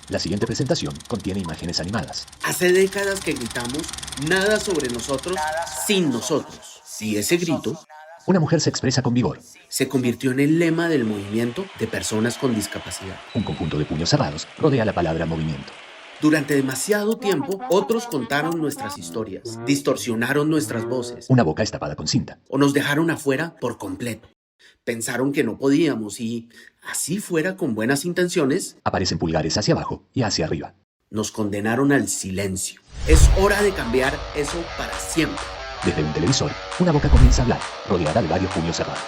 La siguiente presentación contiene imágenes animadas. Hace décadas que gritamos nada sobre nosotros sin nosotros. Y ese grito Una mujer se expresa con vigor. se convirtió en el lema del movimiento de personas con discapacidad. Un conjunto de puños cerrados rodea la palabra movimiento. Durante demasiado tiempo, otros contaron nuestras historias, distorsionaron nuestras voces Una boca es tapada con cinta. o nos dejaron afuera por completo. Pensaron que no podíamos y, así fuera con buenas intenciones, Aparecen pulgares hacia abajo y hacia arriba. nos condenaron al silencio. Es hora de cambiar eso para siempre. Desde un televisor, una boca comienza a hablar, rodeada de varios puños cerrados.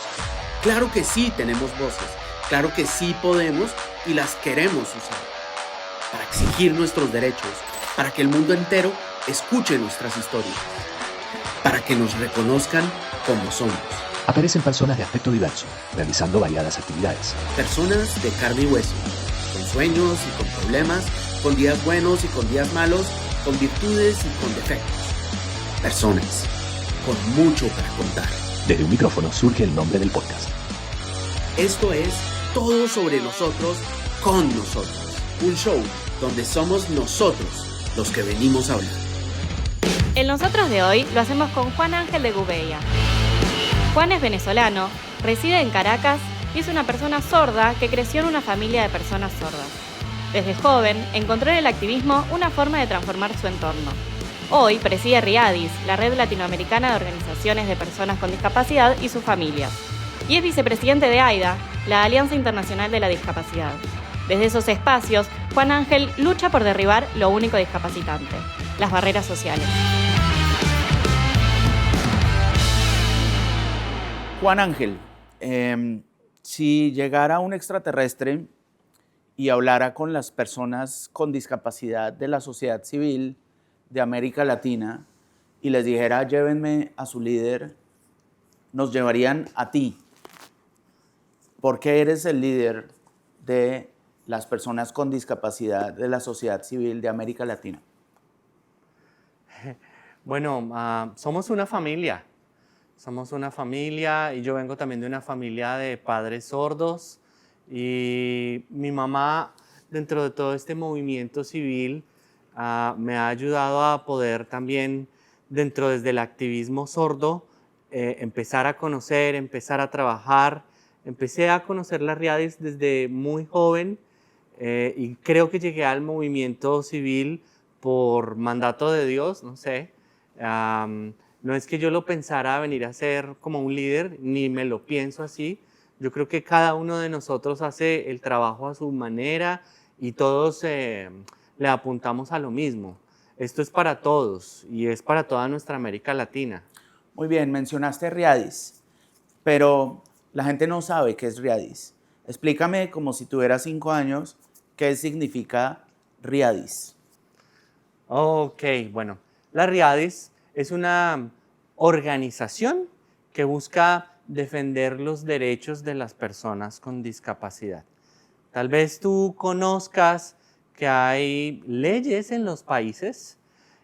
Claro que sí tenemos voces, claro que sí podemos y las queremos usar para exigir nuestros derechos, para que el mundo entero escuche nuestras historias, para que nos reconozcan como somos. Aparecen personas de aspecto diverso, realizando variadas actividades. Personas de carne y hueso, con sueños y con problemas, con días buenos y con días malos, con virtudes y con defectos. Personas con mucho para contar. Desde un micrófono surge el nombre del podcast. Esto es Todo sobre nosotros con nosotros. Un show donde somos nosotros los que venimos a hablar. El Nosotros de hoy lo hacemos con Juan Ángel de Gouveia. Juan es venezolano, reside en Caracas y es una persona sorda que creció en una familia de personas sordas. Desde joven encontró en el activismo una forma de transformar su entorno. Hoy preside RIADIS, la Red Latinoamericana de Organizaciones de Personas con Discapacidad y sus familias. Y es vicepresidente de AIDA, la Alianza Internacional de la Discapacidad. Desde esos espacios, Juan Ángel lucha por derribar lo único discapacitante, las barreras sociales. Juan Ángel, si llegara un extraterrestre y hablara con las personas con discapacidad de la sociedad civil de América Latina y les dijera, llévenme a su líder, nos llevarían a ti, porque eres el líder de las personas con discapacidad de la sociedad civil de América Latina. Bueno, somos una familia. Somos una familia y yo vengo también de una familia de padres sordos y mi mamá dentro de todo este movimiento civil me ha ayudado a poder también desde el activismo sordo empezar a conocer, empezar a trabajar. Empecé a conocer las RIADIS desde muy joven y creo que llegué al movimiento civil por mandato de Dios, no sé. No es que yo lo pensara venir a ser como un líder, ni me lo pienso así. Yo creo que cada uno de nosotros hace el trabajo a su manera y todos le apuntamos a lo mismo. Esto es para todos y es para toda nuestra América Latina. Muy bien, mencionaste RIADIS, pero la gente no sabe qué es RIADIS. Explícame, como si tuvieras 5 años, qué significa RIADIS. Ok, bueno, la RIADIS es una organización que busca defender los derechos de las personas con discapacidad. Tal vez tú conozcas que hay leyes en los países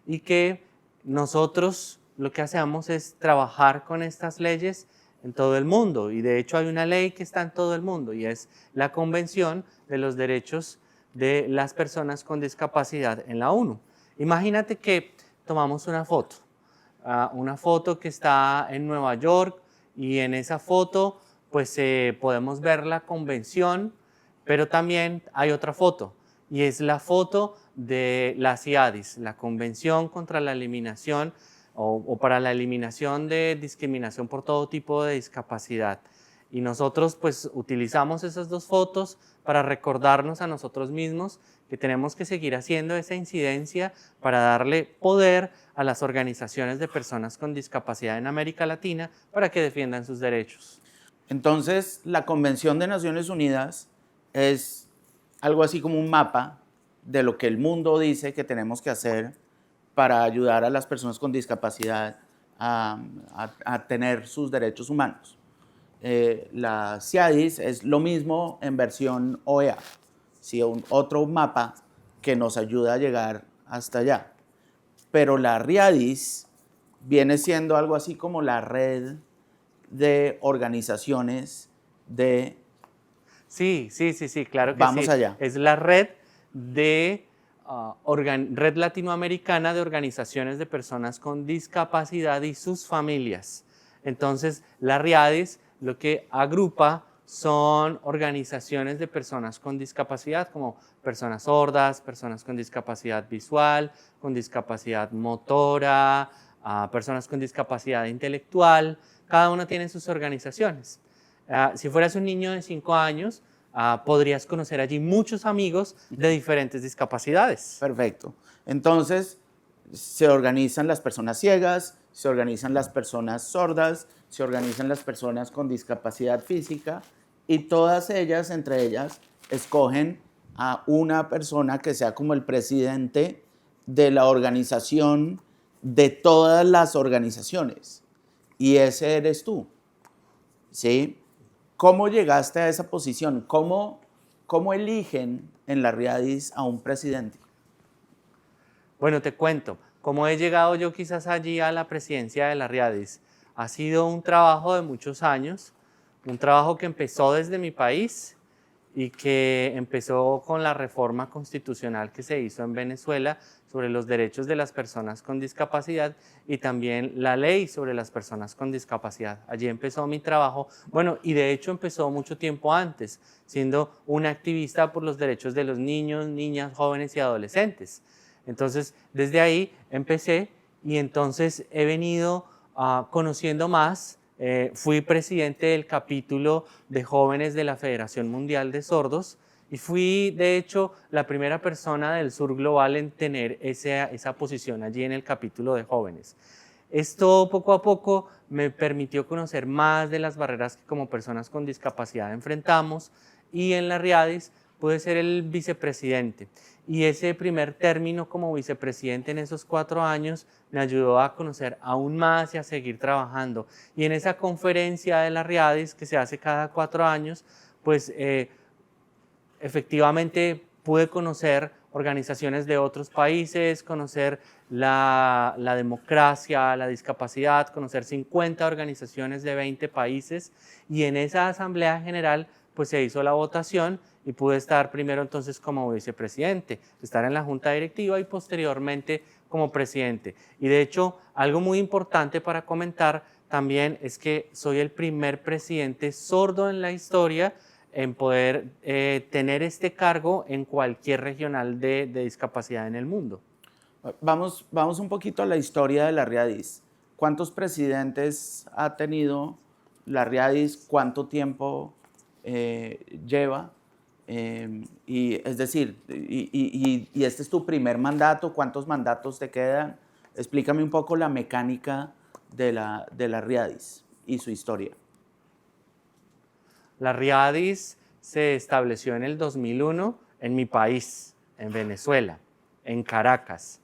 y que nosotros lo que hacemos es trabajar con estas leyes en todo el mundo. Y de hecho hay una ley que está en todo el mundo y es la Convención de los Derechos de las Personas con Discapacidad en la ONU. Imagínate que tomamos una foto que está en Nueva York y en esa foto pues podemos ver la convención, pero también hay otra foto y es la foto de la CIADIS, la Convención contra la Eliminación o para la eliminación de discriminación por todo tipo de discapacidad. Y nosotros pues utilizamos esas dos fotos para recordarnos a nosotros mismos que tenemos que seguir haciendo esa incidencia para darle poder a las organizaciones de personas con discapacidad en América Latina para que defiendan sus derechos. Entonces, la Convención de Naciones Unidas es algo así como un mapa de lo que el mundo dice que tenemos que hacer para ayudar a las personas con discapacidad a tener sus derechos humanos. La CIADIS es lo mismo en versión OEA, ¿sí? Otro mapa que nos ayuda a llegar hasta allá. Pero la RIADIS viene siendo algo así como la red de organizaciones de... Sí, claro que Vamos sí. allá. Es la red de Red Latinoamericana de Organizaciones de Personas con Discapacidad y sus familias. Entonces, la RIADIS lo que agrupa son organizaciones de personas con discapacidad, como personas sordas, personas con discapacidad visual, con discapacidad motora, personas con discapacidad intelectual. Cada una tiene sus organizaciones. Si fueras un niño de 5 años, podrías conocer allí muchos amigos de diferentes discapacidades. Perfecto. Entonces, se organizan las personas ciegas, se organizan las personas sordas, se organizan las personas con discapacidad física y todas ellas, entre ellas, escogen a una persona que sea como el presidente de la organización de todas las organizaciones. Y ese eres tú, ¿sí? ¿Cómo llegaste a esa posición? ¿Cómo eligen en la RIADIS a un presidente? Bueno, te cuento, cómo he llegado yo quizás allí a la presidencia de la RIADIS. Ha sido un trabajo de muchos años, un trabajo que empezó desde mi país y que empezó con la reforma constitucional que se hizo en Venezuela sobre los derechos de las personas con discapacidad y también la ley sobre las personas con discapacidad. Allí empezó mi trabajo, bueno, y de hecho empezó mucho tiempo antes, siendo una activista por los derechos de los niños, niñas, jóvenes y adolescentes. Entonces, desde ahí empecé y entonces he venido conociendo más. Fui presidente del capítulo de jóvenes de la Federación Mundial de Sordos y fui, de hecho, la primera persona del sur global en tener esa posición allí en el capítulo de jóvenes. Esto poco a poco me permitió conocer más de las barreras que como personas con discapacidad enfrentamos y en la RIADIS pude ser el vicepresidente. Y ese primer término como vicepresidente en esos 4 años me ayudó a conocer aún más y a seguir trabajando. Y en esa conferencia de la RIADIS que se hace cada 4 años, pues efectivamente pude conocer organizaciones de otros países, conocer la democracia, la discapacidad, conocer 50 organizaciones de 20 países y en esa asamblea general pues se hizo la votación y pude estar primero entonces como vicepresidente, estar en la junta directiva y posteriormente como presidente. Y de hecho, algo muy importante para comentar también es que soy el primer presidente sordo en la historia en poder tener este cargo en cualquier regional de discapacidad en el mundo. Vamos un poquito a la historia de la RIADIS. ¿Cuántos presidentes ha tenido la RIADIS? ¿Cuánto tiempo lleva? Y es decir, y este es tu primer mandato, ¿cuántos mandatos te quedan? Explícame un poco la mecánica de la RIADIS y su historia. La RIADIS se estableció en el 2001 en mi país, en Venezuela, en Caracas,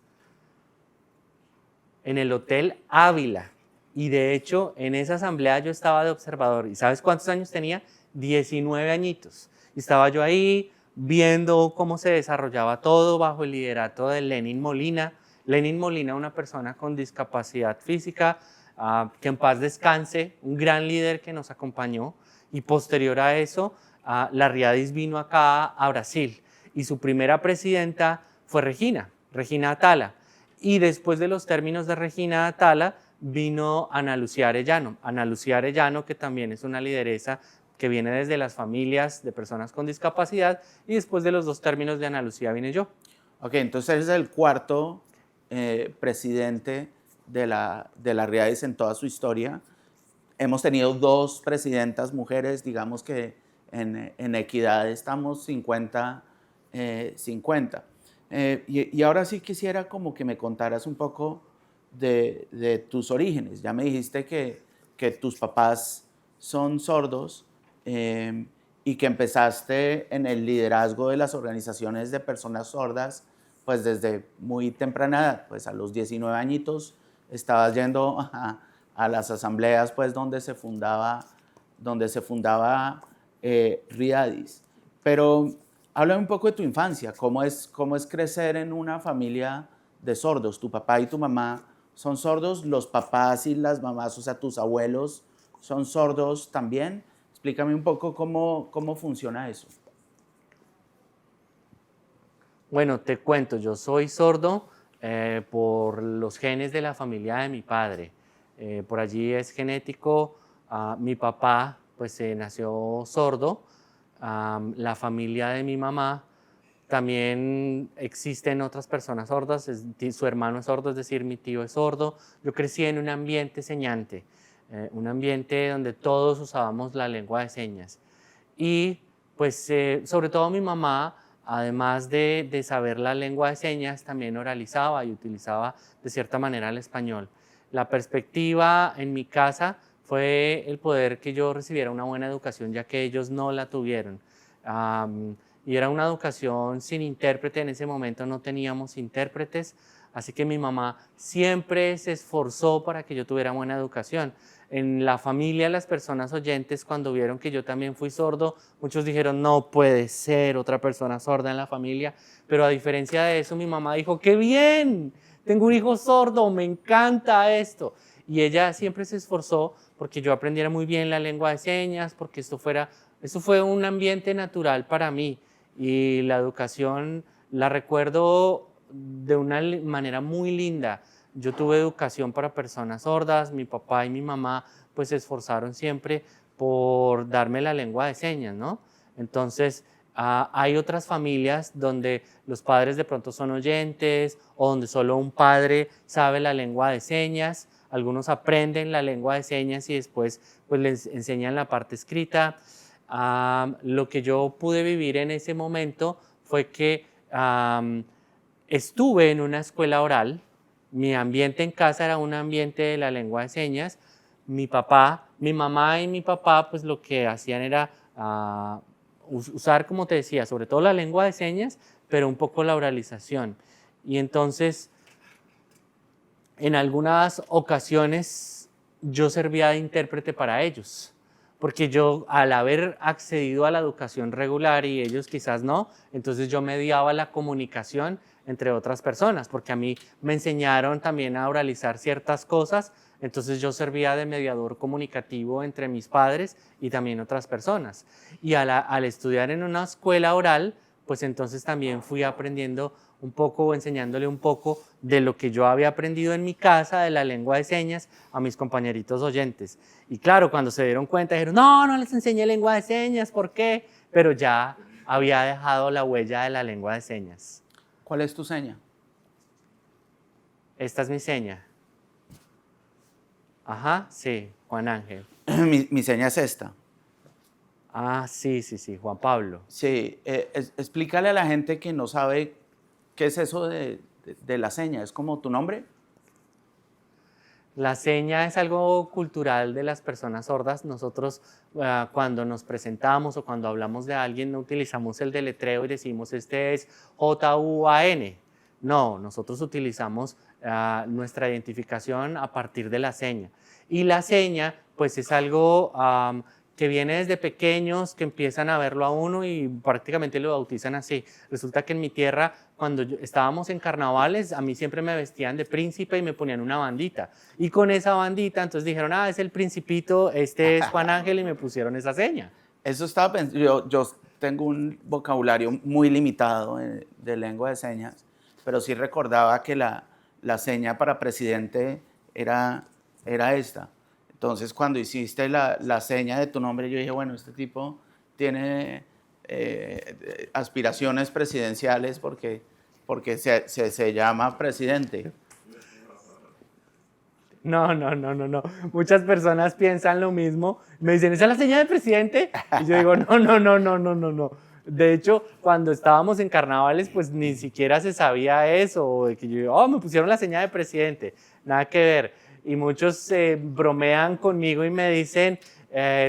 en el Hotel Ávila. Y de hecho, en esa asamblea yo estaba de observador. ¿Y sabes cuántos años tenía? 19 añitos. Y estaba yo ahí viendo cómo se desarrollaba todo bajo el liderato de Lenín Molina. Lenín Molina, una persona con discapacidad física, que en paz descanse, un gran líder que nos acompañó. Y posterior a eso, la RIADIS vino acá a Brasil y su primera presidenta fue Regina Atala. Y después de los términos de Regina Atala vino Ana Lucía Arellano, que también es una lideresa que viene desde las familias de personas con discapacidad, y después de los 2 términos de Ana Lucía vine yo. Ok, entonces eres el cuarto presidente de la RIADIS en toda su historia. Hemos tenido 2 presidentas mujeres, digamos que en equidad estamos 50-50. Y ahora sí quisiera como que me contaras un poco de tus orígenes. Ya me dijiste que tus papás son sordos, y que empezaste en el liderazgo de las organizaciones de personas sordas pues desde muy temprana edad, pues a los 19 añitos estabas yendo a las asambleas pues donde se fundaba RIADIS. Pero háblame un poco de tu infancia, ¿cómo es crecer en una familia de sordos? ¿Tu papá y tu mamá son sordos? ¿Los papás y las mamás, o sea, tus abuelos, son sordos también? Explícame un poco cómo funciona eso. Bueno, te cuento, yo soy sordo por los genes de la familia de mi padre. Por allí es genético. Mi papá pues nació sordo. La familia de mi mamá también existen otras personas sordas. Su hermano es sordo, es decir, mi tío es sordo. Yo crecí en un ambiente señante, un ambiente donde todos usábamos la lengua de señas. Y pues sobre todo mi mamá, además de saber la lengua de señas, también oralizaba y utilizaba de cierta manera el español. La perspectiva en mi casa fue el poder que yo recibiera una buena educación, ya que ellos no la tuvieron. Y era una educación sin intérprete, en ese momento no teníamos intérpretes, así que mi mamá siempre se esforzó para que yo tuviera buena educación. En la familia, las personas oyentes, cuando vieron que yo también fui sordo, muchos dijeron, no puede ser otra persona sorda en la familia, pero a diferencia de eso, mi mamá dijo, ¡qué bien! Tengo un hijo sordo, me encanta esto. Y ella siempre se esforzó porque yo aprendiera muy bien la lengua de señas, porque esto fue un ambiente natural para mí. Y la educación la recuerdo de una manera muy linda. Yo tuve educación para personas sordas, mi papá y mi mamá pues se esforzaron siempre por darme la lengua de señas, ¿no? Entonces, hay otras familias donde los padres de pronto son oyentes o donde solo un padre sabe la lengua de señas. Algunos aprenden la lengua de señas y después pues les enseñan la parte escrita. Lo que yo pude vivir en ese momento fue que estuve en una escuela oral. Mi ambiente en casa era un ambiente de la lengua de señas. Mi mamá y mi papá, pues lo que hacían era usar, como te decía, sobre todo la lengua de señas, pero un poco la oralización. Y entonces, en algunas ocasiones, yo servía de intérprete para ellos, porque yo, al haber accedido a la educación regular y ellos quizás no, entonces yo mediaba la comunicación entre otras personas, porque a mí me enseñaron también a oralizar ciertas cosas, entonces yo servía de mediador comunicativo entre mis padres y también otras personas. Y al estudiar en una escuela oral, pues entonces también fui aprendiendo un poco o enseñándole un poco de lo que yo había aprendido en mi casa, de la lengua de señas, a mis compañeritos oyentes. Y claro, cuando se dieron cuenta, dijeron, no les enseñé lengua de señas, ¿por qué? Pero ya había dejado la huella de la lengua de señas. ¿Cuál es tu seña? Esta es mi seña. Ajá, sí, Juan Ángel. Mi seña es esta. Sí, Juan Pablo. Sí, explícale a la gente que no sabe qué es eso de la seña. ¿Es como tu nombre? La seña es algo cultural de las personas sordas. Nosotros cuando nos presentamos o cuando hablamos de alguien no utilizamos el deletreo y decimos este es J-U-A-N. No, nosotros utilizamos nuestra identificación a partir de la seña. Y la seña pues es algo que viene desde pequeños, que empiezan a verlo a uno y prácticamente lo bautizan así. Resulta que en mi tierra, cuando estábamos en carnavales, a mí siempre me vestían de príncipe y me ponían una bandita. Y con esa bandita, entonces dijeron, es el principito, este es Juan Ángel, y me pusieron esa seña. Eso estaba pensando, yo tengo un vocabulario muy limitado de lengua de señas, pero sí recordaba que la seña para presidente era esta. Entonces, cuando hiciste la seña de tu nombre, yo dije, bueno, este tipo tiene aspiraciones presidenciales porque se llama presidente. No. Muchas personas piensan lo mismo. Me dicen, ¿esa es la seña de presidente? Y yo digo, no. De hecho, cuando estábamos en carnavales, pues ni siquiera se sabía eso. De que yo, me pusieron la seña de presidente. Nada que ver. Y muchos bromean conmigo y me dicen,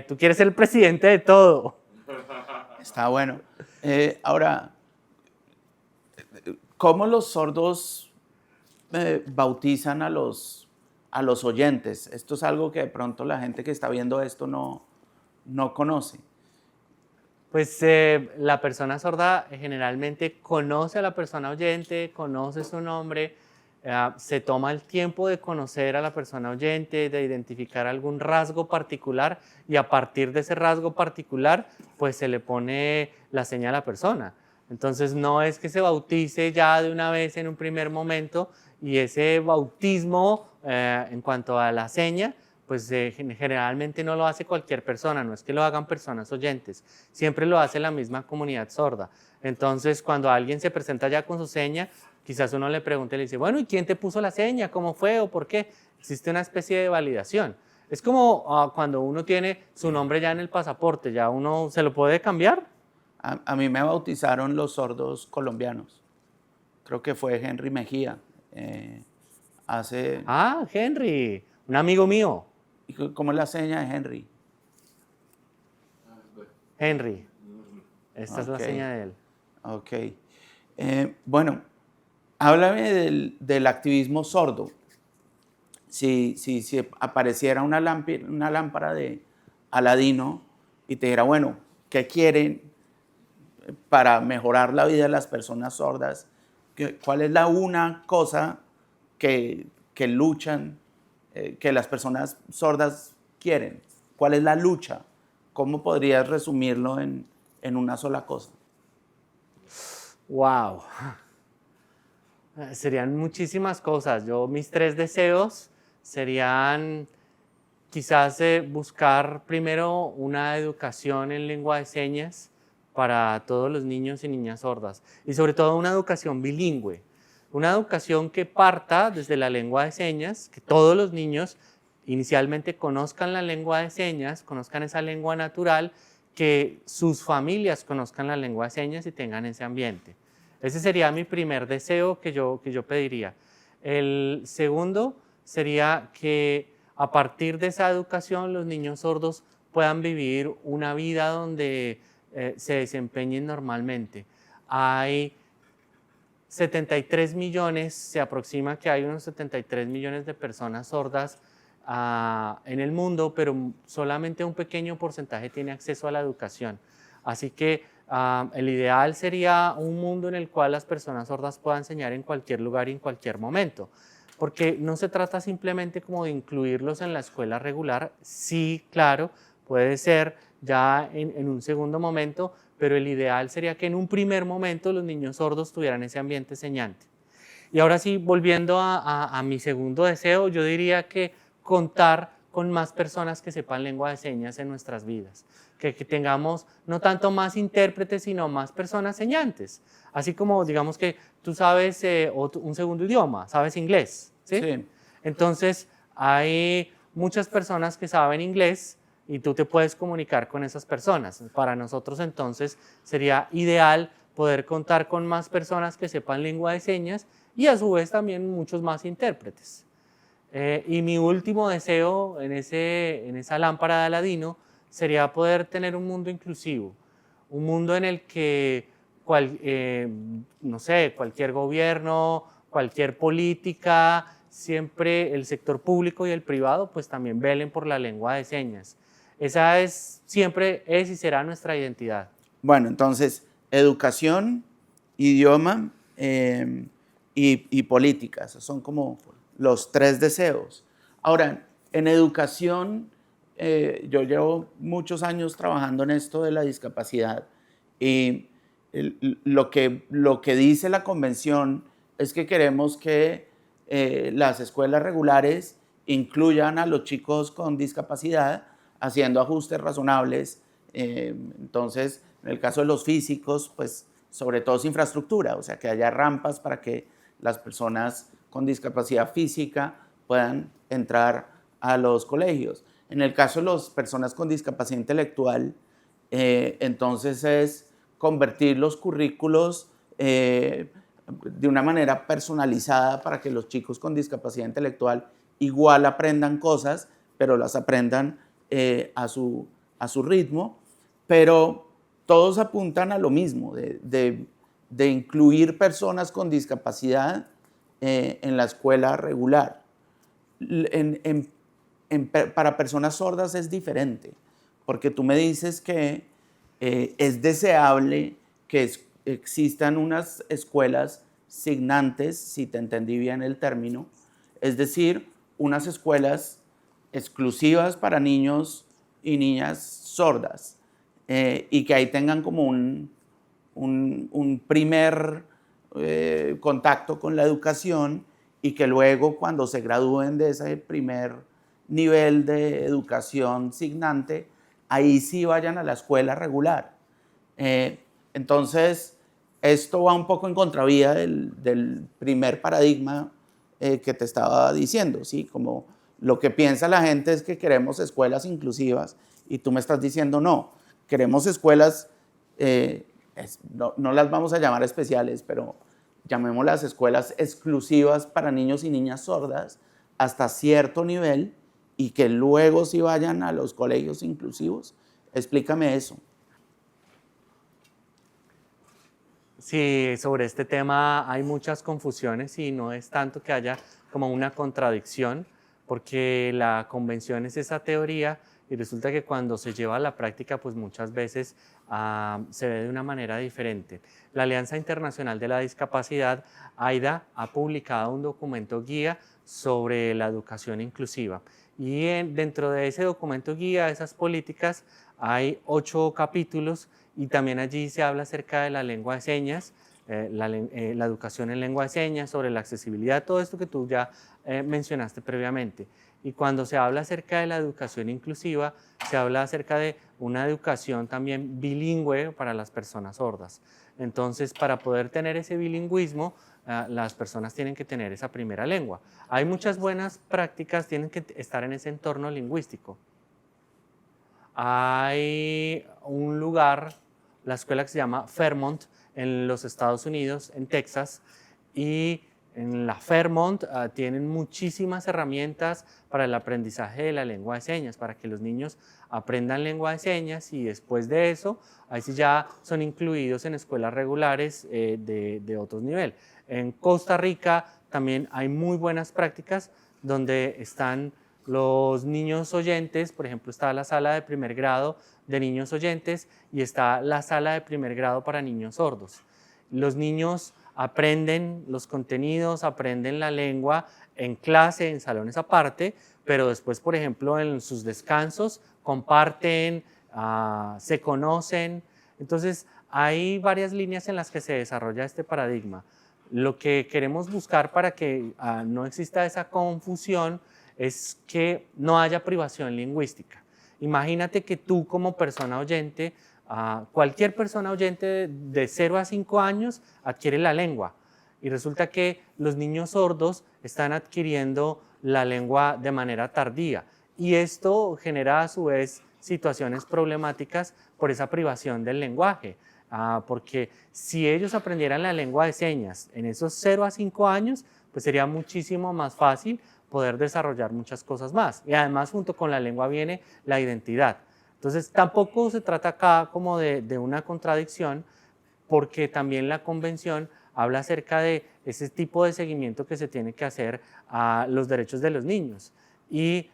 tú quieres ser el presidente de todo. Está bueno. Ahora, ¿cómo los sordos bautizan a los oyentes? Esto es algo que de pronto la gente que está viendo esto no conoce. Pues la persona sorda generalmente conoce a la persona oyente, conoce su nombre, se toma el tiempo de conocer a la persona oyente, de identificar algún rasgo particular y a partir de ese rasgo particular pues se le pone la seña a la persona. Entonces no es que se bautice ya de una vez en un primer momento, y ese bautismo en cuanto a la seña, pues generalmente no lo hace cualquier persona, no es que lo hagan personas oyentes, siempre lo hace la misma comunidad sorda. Entonces cuando alguien se presenta ya con su seña, quizás uno le pregunte y le dice, bueno, ¿y quién te puso la seña? ¿Cómo fue o por qué? Existe una especie de validación. Es como cuando uno tiene su nombre ya en el pasaporte, ya uno se lo puede cambiar. A mí me bautizaron los sordos colombianos. Creo que fue Henry Mejía. Hace... Ah, Henry, un amigo mío. ¿Cómo es la seña de Henry? Henry, esta es la Ok. seña de él. Ok. Bueno, háblame del activismo sordo. Si apareciera una lámpara de Aladino y te dijera, bueno, ¿qué quieren para mejorar la vida de las personas sordas? ¿Cuál es la una cosa que luchan, que las personas sordas quieren? ¿Cuál es la lucha? ¿Cómo podrías resumirlo en una sola cosa? Wow. Serían muchísimas cosas. Mis 3 deseos serían quizás buscar primero una educación en lengua de señas para todos los niños y niñas sordas, y sobre todo una educación bilingüe, una educación que parta desde la lengua de señas, que todos los niños inicialmente conozcan la lengua de señas, conozcan esa lengua natural, que sus familias conozcan la lengua de señas y tengan ese ambiente. Ese sería mi primer deseo que yo pediría. El segundo sería que a partir de esa educación los niños sordos puedan vivir una vida donde se desempeñen normalmente. Hay 73 millones, se aproxima que hay unos 73 millones de personas sordas en el mundo, pero solamente un pequeño porcentaje tiene acceso a la educación. Así que el ideal sería un mundo en el cual las personas sordas puedan enseñar en cualquier lugar y en cualquier momento, porque no se trata simplemente como de incluirlos en la escuela regular. Sí, claro, puede ser ya en un segundo momento, pero el ideal sería que en un primer momento los niños sordos tuvieran ese ambiente enseñante. Y ahora sí, volviendo a mi segundo deseo, yo diría que contar con más personas que sepan lengua de señas en nuestras vidas, que tengamos no tanto más intérpretes, sino más personas señantes. Así como digamos que tú sabes un segundo idioma, sabes inglés, ¿sí? Sí. Entonces hay muchas personas que saben inglés y tú te puedes comunicar con esas personas. Para nosotros entonces sería ideal poder contar con más personas que sepan lengua de señas y a su vez también muchos más intérpretes. Y mi último deseo en esa lámpara de Aladino sería poder tener un mundo inclusivo, un mundo en el que no sé, cualquier gobierno, cualquier política, siempre el sector público y el privado pues también velen por la lengua de señas. Esa siempre es y será nuestra identidad. Bueno, entonces, educación, idioma y políticas, son como los 3 deseos. Ahora, en educación, yo llevo muchos años trabajando en esto de la discapacidad y lo que dice la convención es que queremos que las escuelas regulares incluyan a los chicos con discapacidad haciendo ajustes razonables. Entonces, en el caso de los físicos, pues sobre todo es infraestructura, o sea, que haya rampas para que las personas con discapacidad física puedan entrar a los colegios. En el caso de las personas con discapacidad intelectual, entonces es convertir los currículos de una manera personalizada para que los chicos con discapacidad intelectual igual aprendan cosas, pero las aprendan a su ritmo, pero todos apuntan a lo mismo, de incluir personas con discapacidad en la escuela regular. Para personas sordas es diferente, porque tú me dices que es deseable que existan unas escuelas signantes, si te entendí bien el término, es decir, unas escuelas exclusivas para niños y niñas sordas, y que ahí tengan como un primer contacto con la educación y que luego cuando se gradúen de ese primer nivel de educación signante, ahí sí vayan a la escuela regular. Entonces, esto va un poco en contravía del primer paradigma que te estaba diciendo, ¿sí? Como lo que piensa la gente es que queremos escuelas inclusivas y tú me estás diciendo no, queremos escuelas, no las vamos a llamar especiales, pero llamémoslas escuelas exclusivas para niños y niñas sordas hasta cierto nivel y que luego sí vayan a los colegios inclusivos. Explícame eso. Sí, sobre este tema hay muchas confusiones y no es tanto que haya como una contradicción, porque la convención es esa teoría y resulta que cuando se lleva a la práctica, pues muchas veces se ve de una manera diferente. La Alianza Internacional de la Discapacidad, AIDA, ha publicado un documento guía sobre la educación inclusiva y dentro de ese documento guía, esas políticas, hay 8 capítulos y también allí se habla acerca de la lengua de señas, la educación en lengua de señas, sobre la accesibilidad, todo esto que tú ya mencionaste previamente. Y cuando se habla acerca de la educación inclusiva, se habla acerca de una educación también bilingüe para las personas sordas. Entonces, para poder tener ese bilingüismo, las personas tienen que tener esa primera lengua. Hay muchas buenas prácticas, tienen que estar en ese entorno lingüístico. Hay un lugar, la escuela que se llama Fairmont, en los Estados Unidos, en Texas, y en la Fairmont tienen muchísimas herramientas para el aprendizaje de la lengua de señas, para que los niños aprendan lengua de señas y después de eso, ahí sí ya son incluidos en escuelas regulares de otro nivel. En Costa Rica también hay muy buenas prácticas donde están los niños oyentes, por ejemplo, está la sala de primer grado de niños oyentes y está la sala de primer grado para niños sordos. Los niños aprenden los contenidos, aprenden la lengua en clase, en salones aparte, pero después, por ejemplo, en sus descansos comparten, se conocen. Entonces, hay varias líneas en las que se desarrolla este paradigma. Lo que queremos buscar para que no exista esa confusión es que no haya privación lingüística. Imagínate que tú como persona oyente, cualquier persona oyente de 0 a 5 años adquiere la lengua y resulta que los niños sordos están adquiriendo la lengua de manera tardía y esto genera a su vez situaciones problemáticas por esa privación del lenguaje, porque si ellos aprendieran la lengua de señas en esos 0 a 5 años, pues sería muchísimo más fácil poder desarrollar muchas cosas más. Y además junto con la lengua viene la identidad. Entonces tampoco se trata acá como de una contradicción, porque también la convención habla acerca de ese tipo de seguimiento que se tiene que hacer a los derechos de los niños. Y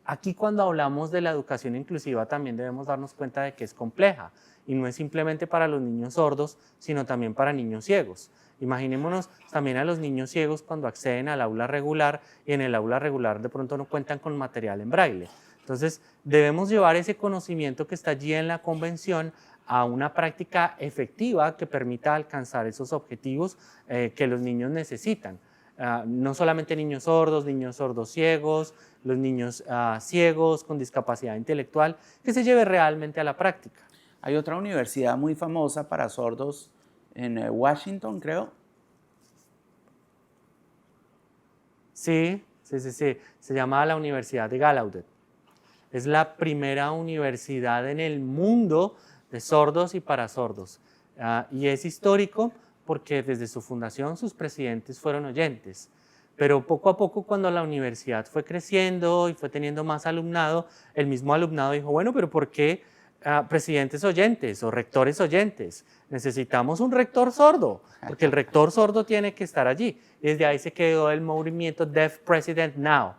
aquí cuando hablamos de la educación inclusiva también debemos darnos cuenta de que es compleja y no es simplemente para los niños sordos, sino también para niños ciegos. Imaginémonos también a los niños ciegos cuando acceden al aula regular y en el aula regular de pronto no cuentan con material en braille. Entonces debemos llevar ese conocimiento que está allí en la convención a una práctica efectiva que permita alcanzar esos objetivos que los niños necesitan. No solamente niños sordos ciegos, los niños ciegos con discapacidad intelectual, que se lleve realmente a la práctica. Hay otra universidad muy famosa para sordos en Washington, creo. Sí. Se llama la Universidad de Gallaudet. Es la primera universidad en el mundo de sordos y para sordos. Y es histórico porque desde su fundación sus presidentes fueron oyentes. Pero poco a poco cuando la universidad fue creciendo y fue teniendo más alumnado, el mismo alumnado dijo, bueno, pero ¿por qué presidentes oyentes o rectores oyentes? Necesitamos un rector sordo, porque el rector sordo tiene que estar allí. Y desde ahí se quedó el movimiento Deaf President Now.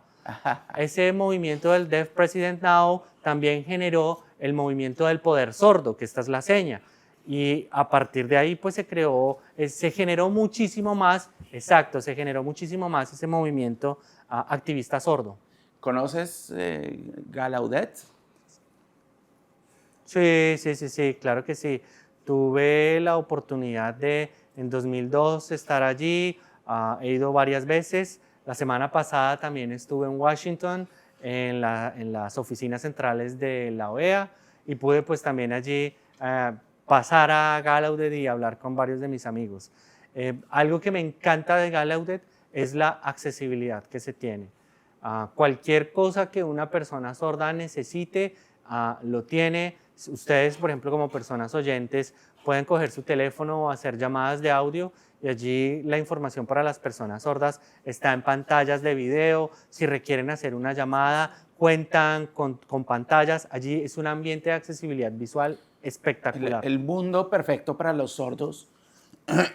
Ese movimiento del Deaf President Now también generó el movimiento del poder sordo, que esta es la seña. Y a partir de ahí pues se generó muchísimo más, se generó muchísimo más ese movimiento activista sordo. ¿Conoces Gallaudet? Sí, claro que sí. tuve la oportunidad de en 2002 estar allí, he ido varias veces. La semana pasada también estuve en Washington, en las oficinas centrales de la OEA, y pude pues también allí pasar a Gallaudet y hablar con varios de mis amigos. Algo que me encanta de Gallaudet es la accesibilidad que se tiene. Cualquier cosa que una persona sorda necesite, lo tiene. Ustedes, por ejemplo, como personas oyentes, pueden coger su teléfono o hacer llamadas de audio, y allí la información para las personas sordas está en pantallas de video. Si requieren hacer una llamada, cuentan con pantallas. Allí es un ambiente de accesibilidad visual espectacular. El mundo perfecto para los sordos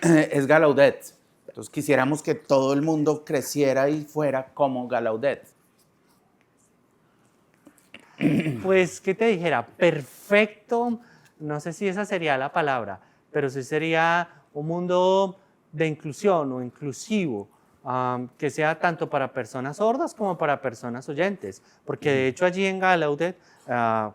es Gallaudet. Entonces quisiéramos que todo el mundo creciera y fuera como Gallaudet. Pues, ¿qué te dijera? Perfecto, no sé si esa sería la palabra, pero sí sería un mundo de inclusión o inclusivo, que sea tanto para personas sordas como para personas oyentes, porque de hecho allí en Gallaudet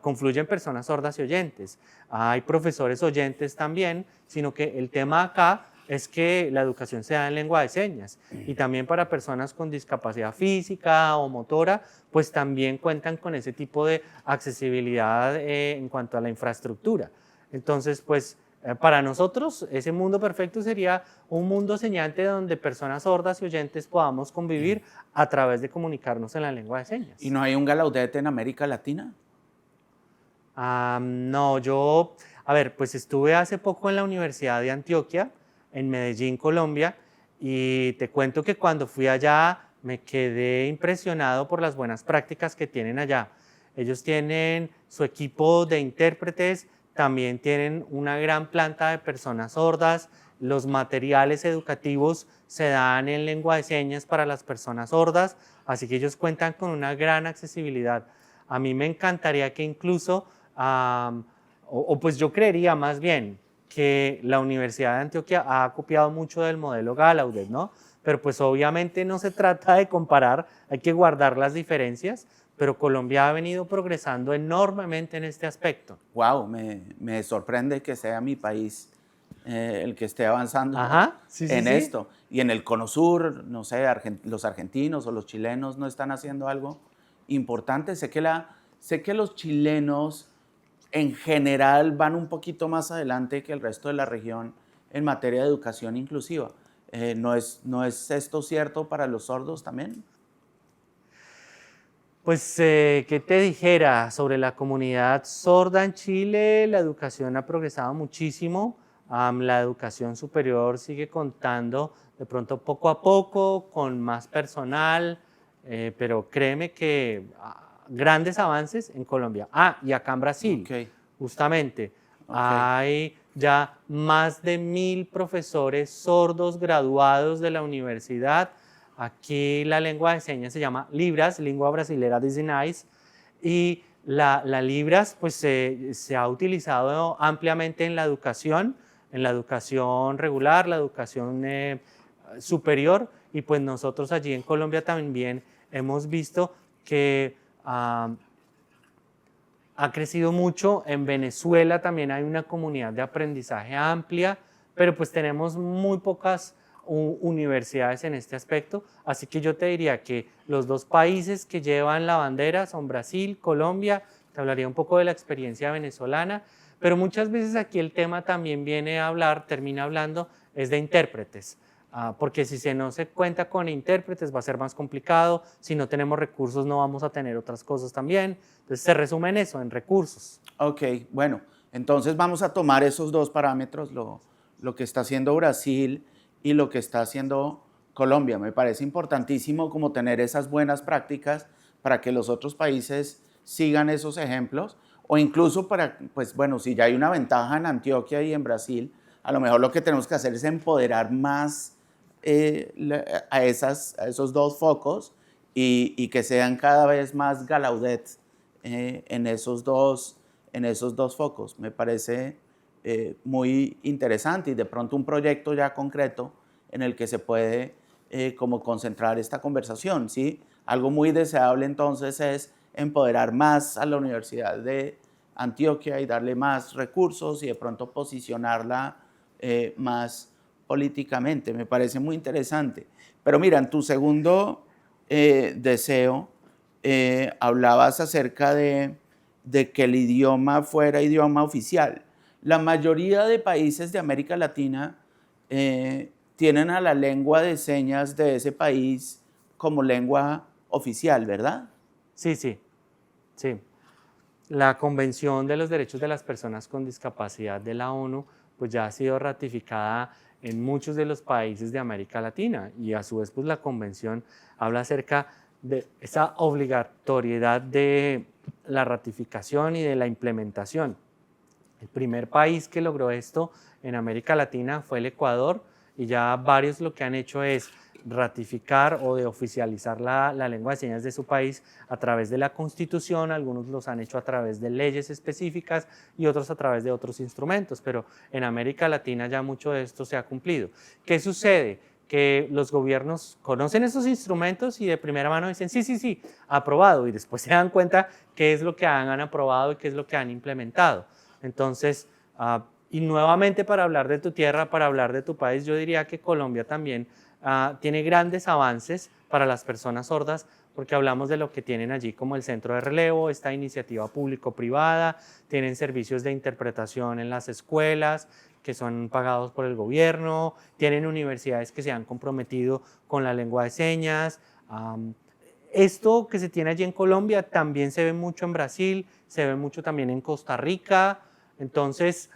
confluyen personas sordas y oyentes. Hay profesores oyentes también, sino que el tema acá es que la educación se da en lengua de señas, y también para personas con discapacidad física o motora, pues también cuentan con ese tipo de accesibilidad en cuanto a la infraestructura. Entonces, pues para nosotros ese mundo perfecto sería un mundo señante donde personas sordas y oyentes podamos convivir a través de comunicarnos en la lengua de señas. ¿Y no hay un Gallaudet en América Latina? No, yo, a ver, pues estuve hace poco en la Universidad de Antioquia, en Medellín, Colombia, y te cuento que cuando fui allá me quedé impresionado por las buenas prácticas que tienen allá. Ellos tienen su equipo de intérpretes, también tienen una gran planta de personas sordas. Los materiales educativos se dan en lengua de señas para las personas sordas, así que ellos cuentan con una gran accesibilidad. A mí me encantaría que incluso, pues yo creería más bien que la Universidad de Antioquia ha copiado mucho del modelo Gallaudet, ¿no? Pero pues obviamente no se trata de comparar, hay que guardar las diferencias, pero Colombia ha venido progresando enormemente en este aspecto. Wow, me sorprende que sea mi país el que esté avanzando en esto. Y en el Cono Sur, no sé, los argentinos o los chilenos no están haciendo algo importante. Sé que los chilenos en general van un poquito más adelante que el resto de la región en materia de educación inclusiva. ¿No es esto cierto para los sordos también? Pues, ¿qué te dijera sobre la comunidad sorda en Chile? La educación ha progresado muchísimo. La educación superior sigue contando de pronto poco a poco, con más personal, pero créeme que grandes avances en Colombia. Y acá en Brasil, justamente, hay ya más de 1000 profesores sordos graduados de la universidad. Aquí la lengua de señas se llama Libras, Lengua Brasilera de Sinais, y la Libras pues, se ha utilizado ampliamente en la educación regular, la educación superior, y pues nosotros allí en Colombia también hemos visto que ha crecido mucho. En Venezuela también hay una comunidad de aprendizaje amplia, pero pues tenemos muy pocas universidades en este aspecto, así que yo te diría que los dos países que llevan la bandera son Brasil, Colombia. Te hablaría un poco de la experiencia venezolana, pero muchas veces aquí el tema también termina hablando es de intérpretes, porque si no se cuenta con intérpretes va a ser más complicado. Si no tenemos recursos no vamos a tener otras cosas también. Entonces se resume en eso, en recursos. Ok, bueno, entonces vamos a tomar esos dos parámetros, lo que está haciendo Brasil y lo que está haciendo Colombia. Me parece importantísimo como tener esas buenas prácticas para que los otros países sigan esos ejemplos, o incluso para, pues bueno, si ya hay una ventaja en Antioquia y en Brasil, a lo mejor lo que tenemos que hacer es empoderar más a esos dos focos y que sean cada vez más Gallaudet en esos dos focos. Me parece muy interesante, y de pronto un proyecto ya concreto en el que se puede como concentrar esta conversación, ¿sí? Algo muy deseable entonces es empoderar más a la Universidad de Antioquia y darle más recursos y de pronto posicionarla más políticamente. Me parece muy interesante. Pero mira, en tu segundo deseo, hablabas acerca de que el idioma fuera idioma oficial. La mayoría de países de América Latina tienen a la lengua de señas de ese país como lengua oficial, ¿verdad? Sí, sí, sí. La Convención de los Derechos de las Personas con Discapacidad de la ONU pues ya ha sido ratificada en muchos de los países de América Latina y a su vez pues la Convención habla acerca de esa obligatoriedad de la ratificación y de la implementación. El primer país que logró esto en América Latina fue el Ecuador y ya varios lo que han hecho es ratificar o de oficializar la lengua de señas de su país a través de la Constitución, algunos los han hecho a través de leyes específicas y otros a través de otros instrumentos, pero en América Latina ya mucho de esto se ha cumplido. ¿Qué sucede? Que los gobiernos conocen esos instrumentos y de primera mano dicen sí, sí, sí, aprobado, y después se dan cuenta qué es lo que han aprobado y qué es lo que han implementado. Entonces, y nuevamente para hablar de tu tierra, para hablar de tu país, yo diría que Colombia también tiene grandes avances para las personas sordas, porque hablamos de lo que tienen allí como el centro de relevo, esta iniciativa público-privada, tienen servicios de interpretación en las escuelas que son pagados por el gobierno, tienen universidades que se han comprometido con la lengua de señas. Esto que se tiene allí en Colombia también se ve mucho en Brasil, se ve mucho también en Costa Rica, entonces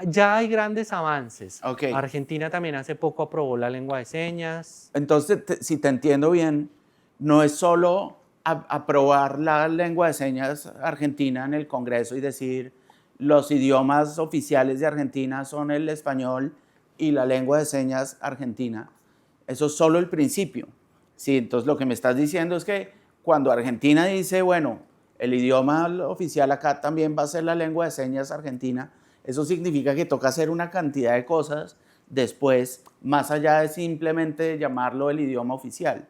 ya hay grandes avances. Okay. Argentina también hace poco aprobó la lengua de señas. Entonces, si te entiendo bien, no es solo aprobar la lengua de señas argentina en el Congreso y decir los idiomas oficiales de Argentina son el español y la lengua de señas argentina. Eso es solo el principio. Sí, entonces lo que me estás diciendo es que cuando Argentina dice, bueno, el idioma oficial acá también va a ser la lengua de señas argentina, eso significa que toca hacer una cantidad de cosas después, más allá de simplemente llamarlo el idioma oficial.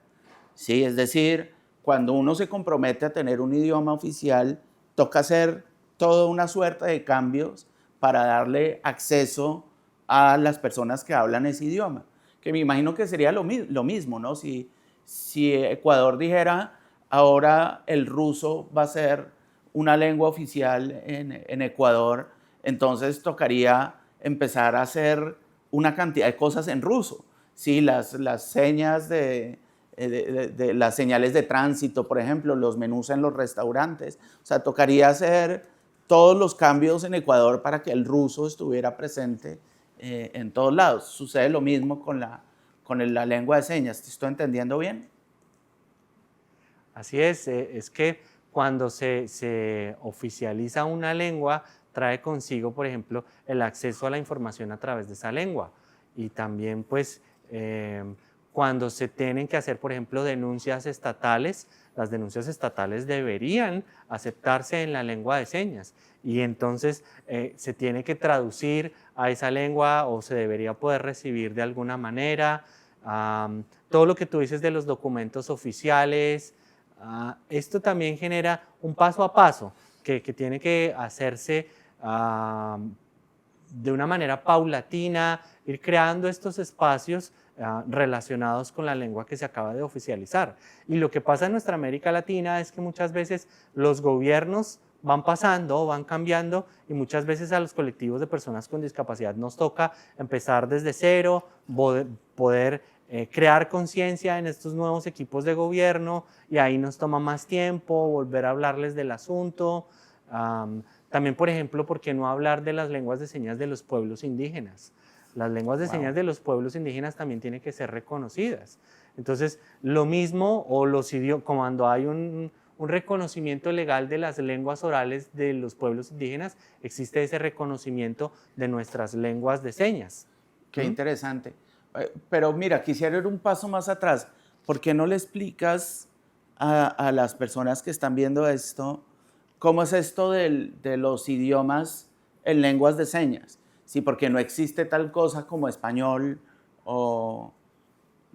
Sí, es decir, cuando uno se compromete a tener un idioma oficial, toca hacer toda una suerte de cambios para darle acceso a las personas que hablan ese idioma, que me imagino que sería lo mismo, ¿no? Si Ecuador dijera, ahora el ruso va a ser una lengua oficial en Ecuador, entonces tocaría empezar a hacer una cantidad de cosas en ruso. Sí, las señas de las señales de tránsito, por ejemplo, los menús en los restaurantes. O sea, tocaría hacer todos los cambios en Ecuador para que el ruso estuviera presente en todos lados. Sucede lo mismo con la lengua de señas. ¿Te estoy entendiendo bien? Así es que cuando se oficializa una lengua, trae consigo, por ejemplo, el acceso a la información a través de esa lengua. Y también, pues, cuando se tienen que hacer, por ejemplo, denuncias estatales, las denuncias estatales deberían aceptarse en la lengua de señas. Y entonces se tiene que traducir a esa lengua o se debería poder recibir de alguna manera. Todo lo que tú dices de los documentos oficiales, esto también genera un paso a paso que tiene que hacerse de una manera paulatina, ir creando estos espacios relacionados con la lengua que se acaba de oficializar. Y lo que pasa en nuestra América Latina es que muchas veces los gobiernos van pasando, van cambiando y muchas veces a los colectivos de personas con discapacidad nos toca empezar desde cero, poder crear conciencia en estos nuevos equipos de gobierno y ahí nos toma más tiempo volver a hablarles del asunto. También, por ejemplo, ¿por qué no hablar de las lenguas de señas de los pueblos indígenas? Las lenguas de señas de los pueblos indígenas también tienen que ser reconocidas. Entonces, lo mismo, o los idiomas, cuando hay un reconocimiento legal de las lenguas orales de los pueblos indígenas, existe ese reconocimiento de nuestras lenguas de señas. Qué interesante. Pero mira, quisiera ir un paso más atrás. ¿Por qué no le explicas a las personas que están viendo esto cómo es esto de los idiomas en lenguas de señas? Sí, porque no existe tal cosa como español o,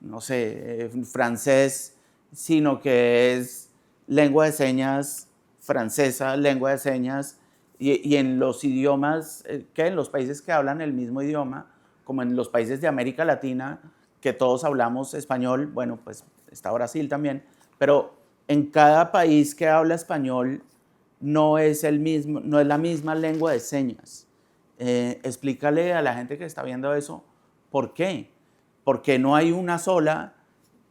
no sé, francés, sino que es lengua de señas francesa, lengua de señas Y en los idiomas, que en los países que hablan el mismo idioma, como en los países de América Latina, que todos hablamos español, bueno, pues está Brasil también, pero en cada país que habla español no es la misma lengua de señas. Explícale a la gente que está viendo eso, ¿por qué? Porque no hay una sola,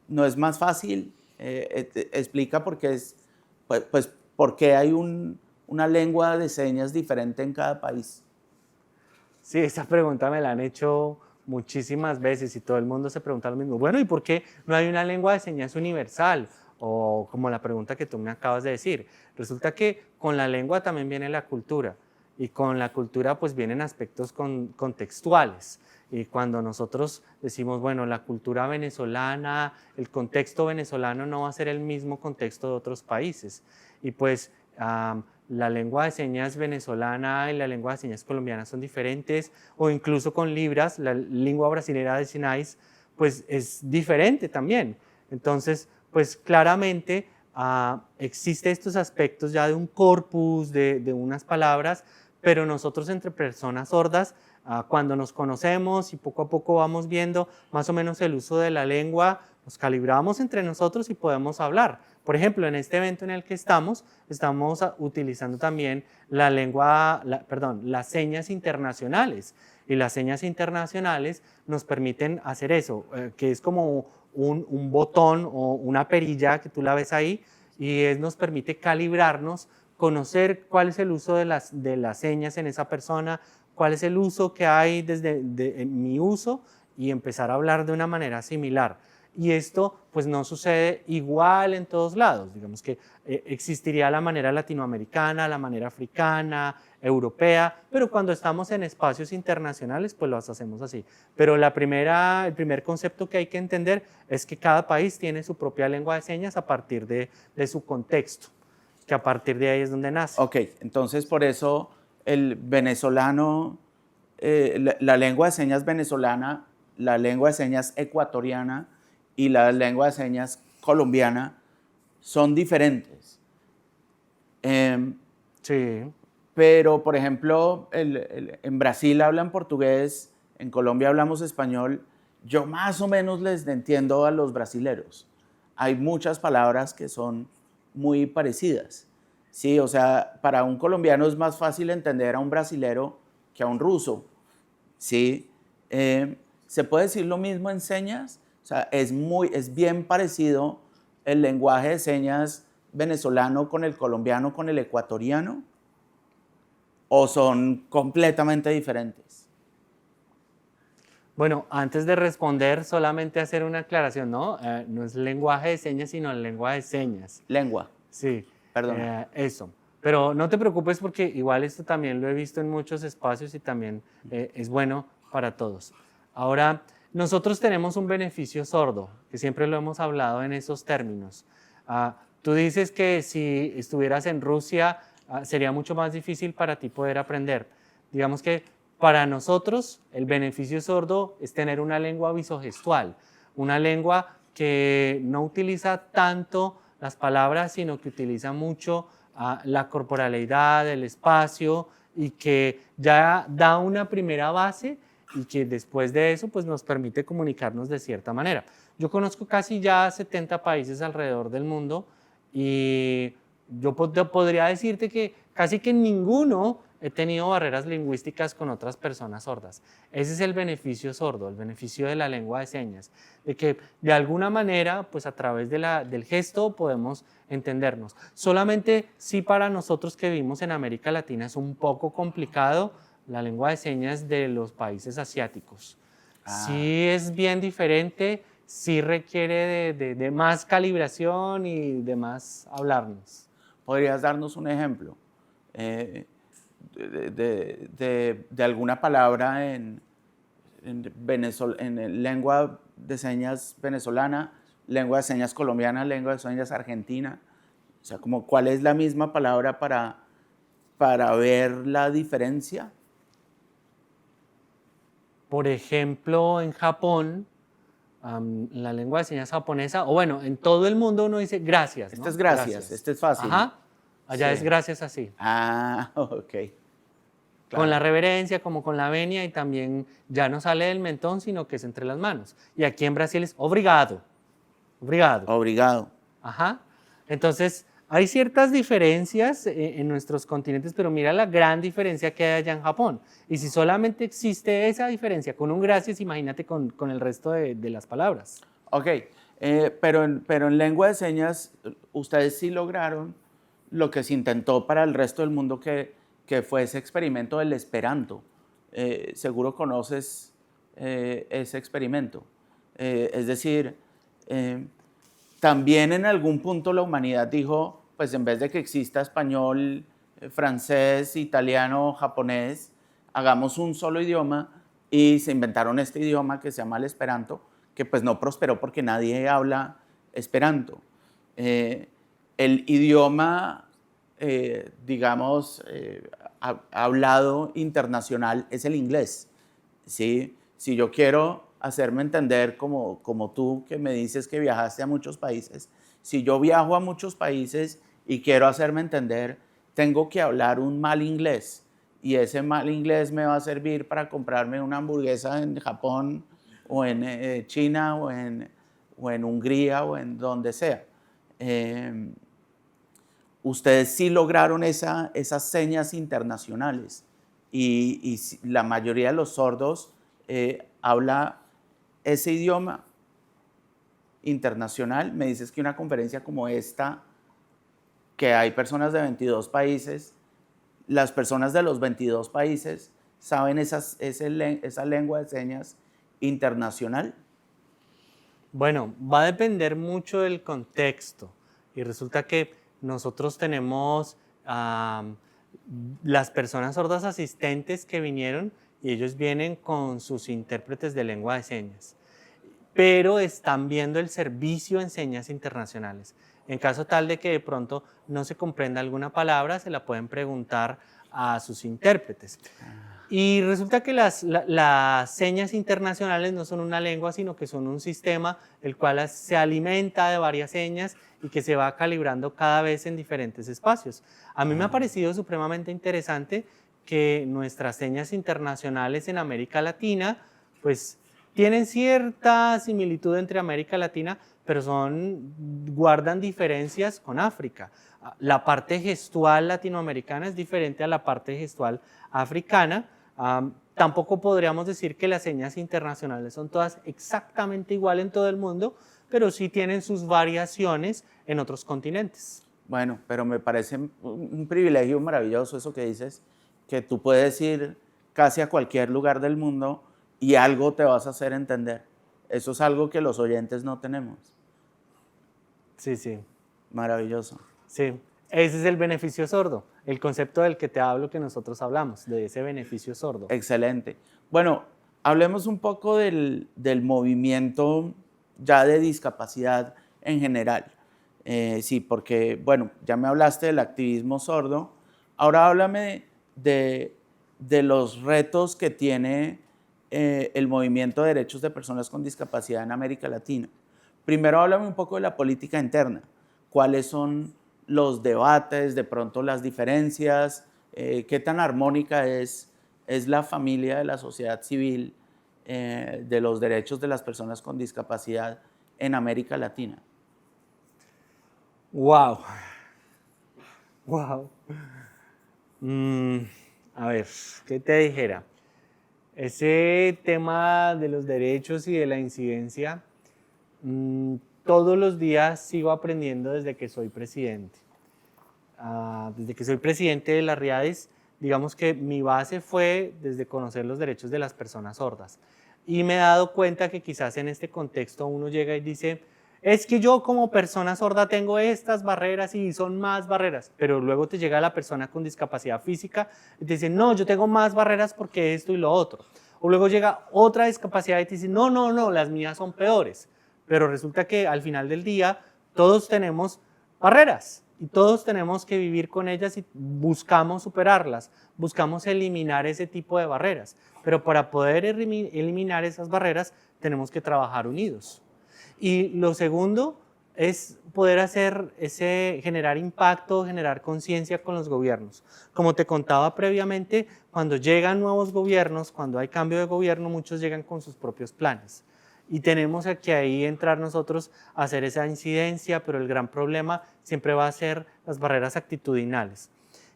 no es más fácil. Explica por qué pues, por qué hay una lengua de señas diferente en cada país. Sí, esa pregunta me la han hecho muchísimas veces y todo el mundo se pregunta lo mismo. Bueno, ¿y por qué no hay una lengua de señas universal? O como la pregunta que tú me acabas de decir. Resulta que con la lengua también viene la cultura y con la cultura pues vienen aspectos contextuales. Y cuando nosotros decimos, bueno, la cultura venezolana, el contexto venezolano no va a ser el mismo contexto de otros países. Y pues la lengua de señas venezolana y la lengua de señas colombiana son diferentes, o incluso con Libras, la lengua brasilera de Sinais, pues es diferente también. Entonces, pues claramente existe estos aspectos ya de un corpus, de unas palabras, pero nosotros entre personas sordas, cuando nos conocemos y poco a poco vamos viendo más o menos el uso de la lengua, nos calibramos entre nosotros y podemos hablar. Por ejemplo, en este evento en el que estamos utilizando también las señas internacionales. Y las señas internacionales nos permiten hacer eso, que es como un botón o una perilla que tú la ves ahí y nos permite calibrarnos, conocer cuál es el uso de las señas en esa persona, cuál es el uso que hay en mi uso y empezar a hablar de una manera similar. Y esto pues no sucede igual en todos lados, digamos que existiría la manera latinoamericana, la manera africana, europea, pero cuando estamos en espacios internacionales pues los hacemos así. Pero el primer concepto que hay que entender es que cada país tiene su propia lengua de señas a partir de su contexto, que a partir de ahí es donde nace. Ok, entonces por eso el venezolano, la lengua de señas venezolana, la lengua de señas ecuatoriana y la lengua de señas colombiana son diferentes. Sí. Pero, por ejemplo, en Brasil hablan portugués, en Colombia hablamos español. Yo más o menos les entiendo a los brasileros. Hay muchas palabras que son muy parecidas. Sí, o sea, para un colombiano es más fácil entender a un brasilero que a un ruso. Sí, ¿se puede decir lo mismo en señas? O sea, es bien parecido el lenguaje de señas venezolano con el colombiano, con el ecuatoriano, ¿o son completamente diferentes? Bueno, antes de responder, solamente hacer una aclaración, ¿no? No es lenguaje de señas, sino lengua de señas. Lengua. Sí, Perdón. eso. Pero no te preocupes porque igual esto también lo he visto en muchos espacios y también es bueno para todos. Ahora, nosotros tenemos un beneficio sordo, que siempre lo hemos hablado en esos términos. Tú dices que si estuvieras en Rusia sería mucho más difícil para ti poder aprender. Digamos que para nosotros el beneficio sordo es tener una lengua visogestual, una lengua que no utiliza tanto las palabras, sino que utiliza mucho la corporalidad, el espacio y que ya da una primera base y que después de eso pues, nos permite comunicarnos de cierta manera. Yo conozco casi ya 70 países alrededor del mundo y yo podría decirte que casi que en ninguno he tenido barreras lingüísticas con otras personas sordas. Ese es el beneficio sordo, el beneficio de la lengua de señas, de que de alguna manera, pues a través del gesto podemos entendernos. Solamente sí para nosotros que vivimos en América Latina es un poco complicado la lengua de señas de los países asiáticos. Sí es bien diferente, sí requiere de más calibración y de más hablarnos. ¿Podrías darnos un ejemplo de alguna palabra en lengua de señas venezolana, lengua de señas colombiana, lengua de señas argentina? O sea, ¿cuál es la misma palabra para ver la diferencia? Por ejemplo, en Japón, la lengua de señas japonesa, o bueno, en todo el mundo uno dice gracias, ¿no? Este es gracias, este es fácil. Ajá. Allá Sí. es gracias así. Ah, ok. Con la Claro. reverencia, como con la venia, y también ya no sale del mentón, sino que es entre las manos. Y aquí en Brasil es obrigado. Obrigado. Obrigado. Ajá. Entonces, hay ciertas diferencias en nuestros continentes, pero mira la gran diferencia que hay allá en Japón. Y si solamente existe esa diferencia con un gracias, imagínate con el resto de las palabras. Ok, pero en lengua de señas, ustedes sí lograron lo que se intentó para el resto del mundo, que fue ese experimento del Esperanto. Seguro conoces ese experimento. Es decir, eh, también en algún punto la humanidad dijo, pues en vez de que exista español, francés, italiano, japonés, hagamos un solo idioma y se inventaron este idioma que se llama el Esperanto, que pues no prosperó porque nadie habla Esperanto. El idioma, digamos, hablado internacional es el inglés. ¿Sí? Si yo quiero hacerme entender como tú que me dices que viajaste a muchos países, si yo viajo a muchos países y quiero hacerme entender, tengo que hablar un mal inglés y ese mal inglés me va a servir para comprarme una hamburguesa en Japón o en China o en Hungría o en donde sea. Ustedes sí lograron esas señas internacionales y la mayoría de los sordos habla ese idioma internacional. Me dices que una conferencia como esta, que hay personas de 22 países, las personas de los 22 países saben esa lengua de señas internacional. Bueno, va a depender mucho del contexto. Y resulta que nosotros tenemos las personas sordas asistentes que vinieron y ellos vienen con sus intérpretes de lengua de señas, pero están viendo el servicio en señas internacionales. En caso tal de que de pronto no se comprenda alguna palabra, se la pueden preguntar a sus intérpretes. Y resulta que las señas internacionales no son una lengua, sino que son un sistema el cual se alimenta de varias señas y que se va calibrando cada vez en diferentes espacios. A mí me ha parecido supremamente interesante que nuestras señas internacionales en América Latina, pues tienen cierta similitud entre América Latina, pero guardan diferencias con África. La parte gestual latinoamericana es diferente a la parte gestual africana. Tampoco podríamos decir que las señas internacionales son todas exactamente igual en todo el mundo, pero sí tienen sus variaciones en otros continentes. Bueno, pero me parece un privilegio maravilloso eso que dices, que tú puedes ir casi a cualquier lugar del mundo y algo te vas a hacer entender. Eso es algo que los oyentes no tenemos. Sí, sí. Maravilloso. Sí, ese es el beneficio sordo, el concepto del que te hablo que nosotros hablamos, de ese beneficio sordo. Excelente. Bueno, hablemos un poco del movimiento ya de discapacidad en general. Sí, porque, bueno, ya me hablaste del activismo sordo. Ahora háblame de los retos que tiene el movimiento de derechos de personas con discapacidad en América Latina. Primero háblame un poco de la política interna. ¿Cuáles son los debates, de pronto las diferencias? ¿Qué tan armónica es la familia de la sociedad civil de los derechos de las personas con discapacidad en América Latina? ¡Wow! ¡Wow! A ver, ¿qué te dijera? Ese tema de los derechos y de la incidencia, todos los días sigo aprendiendo desde que soy presidente. Desde que soy presidente de la RIADIS, digamos que mi base fue desde conocer los derechos de las personas sordas. Y me he dado cuenta que quizás en este contexto uno llega y dice, es que yo como persona sorda tengo estas barreras y son más barreras, pero luego te llega la persona con discapacidad física y te dice, no, yo tengo más barreras porque esto y lo otro. O luego llega otra discapacidad y te dice, no, no, no, las mías son peores. Pero resulta que al final del día todos tenemos barreras y todos tenemos que vivir con ellas y buscamos superarlas, buscamos eliminar ese tipo de barreras. Pero para poder eliminar esas barreras tenemos que trabajar unidos. Y lo segundo, es poder generar impacto, generar conciencia con los gobiernos. Como te contaba previamente, cuando llegan nuevos gobiernos, cuando hay cambio de gobierno, muchos llegan con sus propios planes. Y tenemos que ahí entrar nosotros a hacer esa incidencia, pero el gran problema siempre va a ser las barreras actitudinales.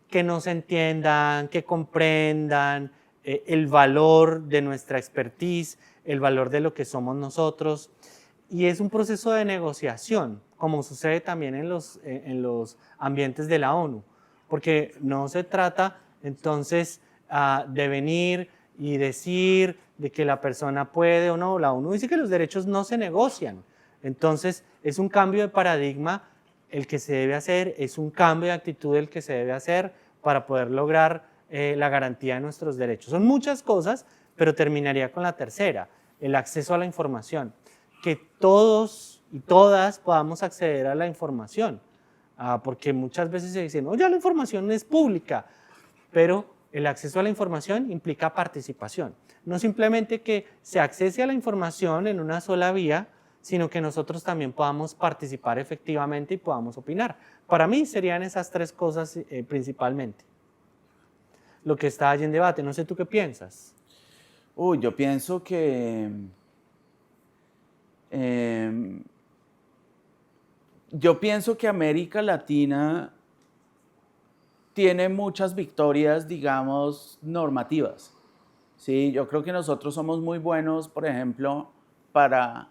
Que nos entiendan, que comprendan el valor de nuestra expertise, el valor de lo que somos nosotros. Y es un proceso de negociación, como sucede también en los ambientes de la ONU, porque no se trata entonces de venir y decir de que la persona puede o no. La ONU dice que los derechos no se negocian. Entonces es un cambio de paradigma el que se debe hacer, es un cambio de actitud el que se debe hacer para poder lograr la garantía de nuestros derechos. Son muchas cosas, pero terminaría con la tercera, el acceso a la información. Que todos y todas podamos acceder a la información, porque muchas veces se dicen, oye, la información es pública, pero el acceso a la información implica participación. No simplemente que se accese a la información en una sola vía, sino que nosotros también podamos participar efectivamente y podamos opinar. Para mí serían esas tres cosas principalmente. Lo que está allí en debate, no sé tú qué piensas. Yo pienso que América Latina tiene muchas victorias, digamos, normativas. Sí, yo creo que nosotros somos muy buenos, por ejemplo, para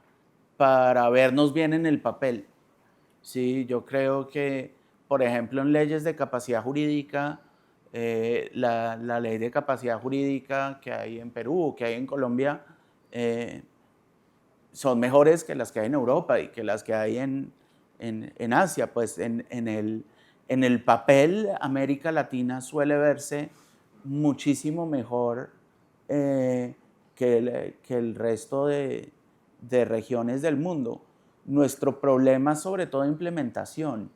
vernos bien en el papel. Sí, yo creo que, por ejemplo, en leyes de capacidad jurídica, la ley de capacidad jurídica que hay en Perú, que hay en Colombia, son mejores que las que hay en Europa y que las que hay en Asia. Pues en el papel, América Latina suele verse muchísimo mejor que el resto de regiones del mundo. Nuestro problema es sobre todo implementación.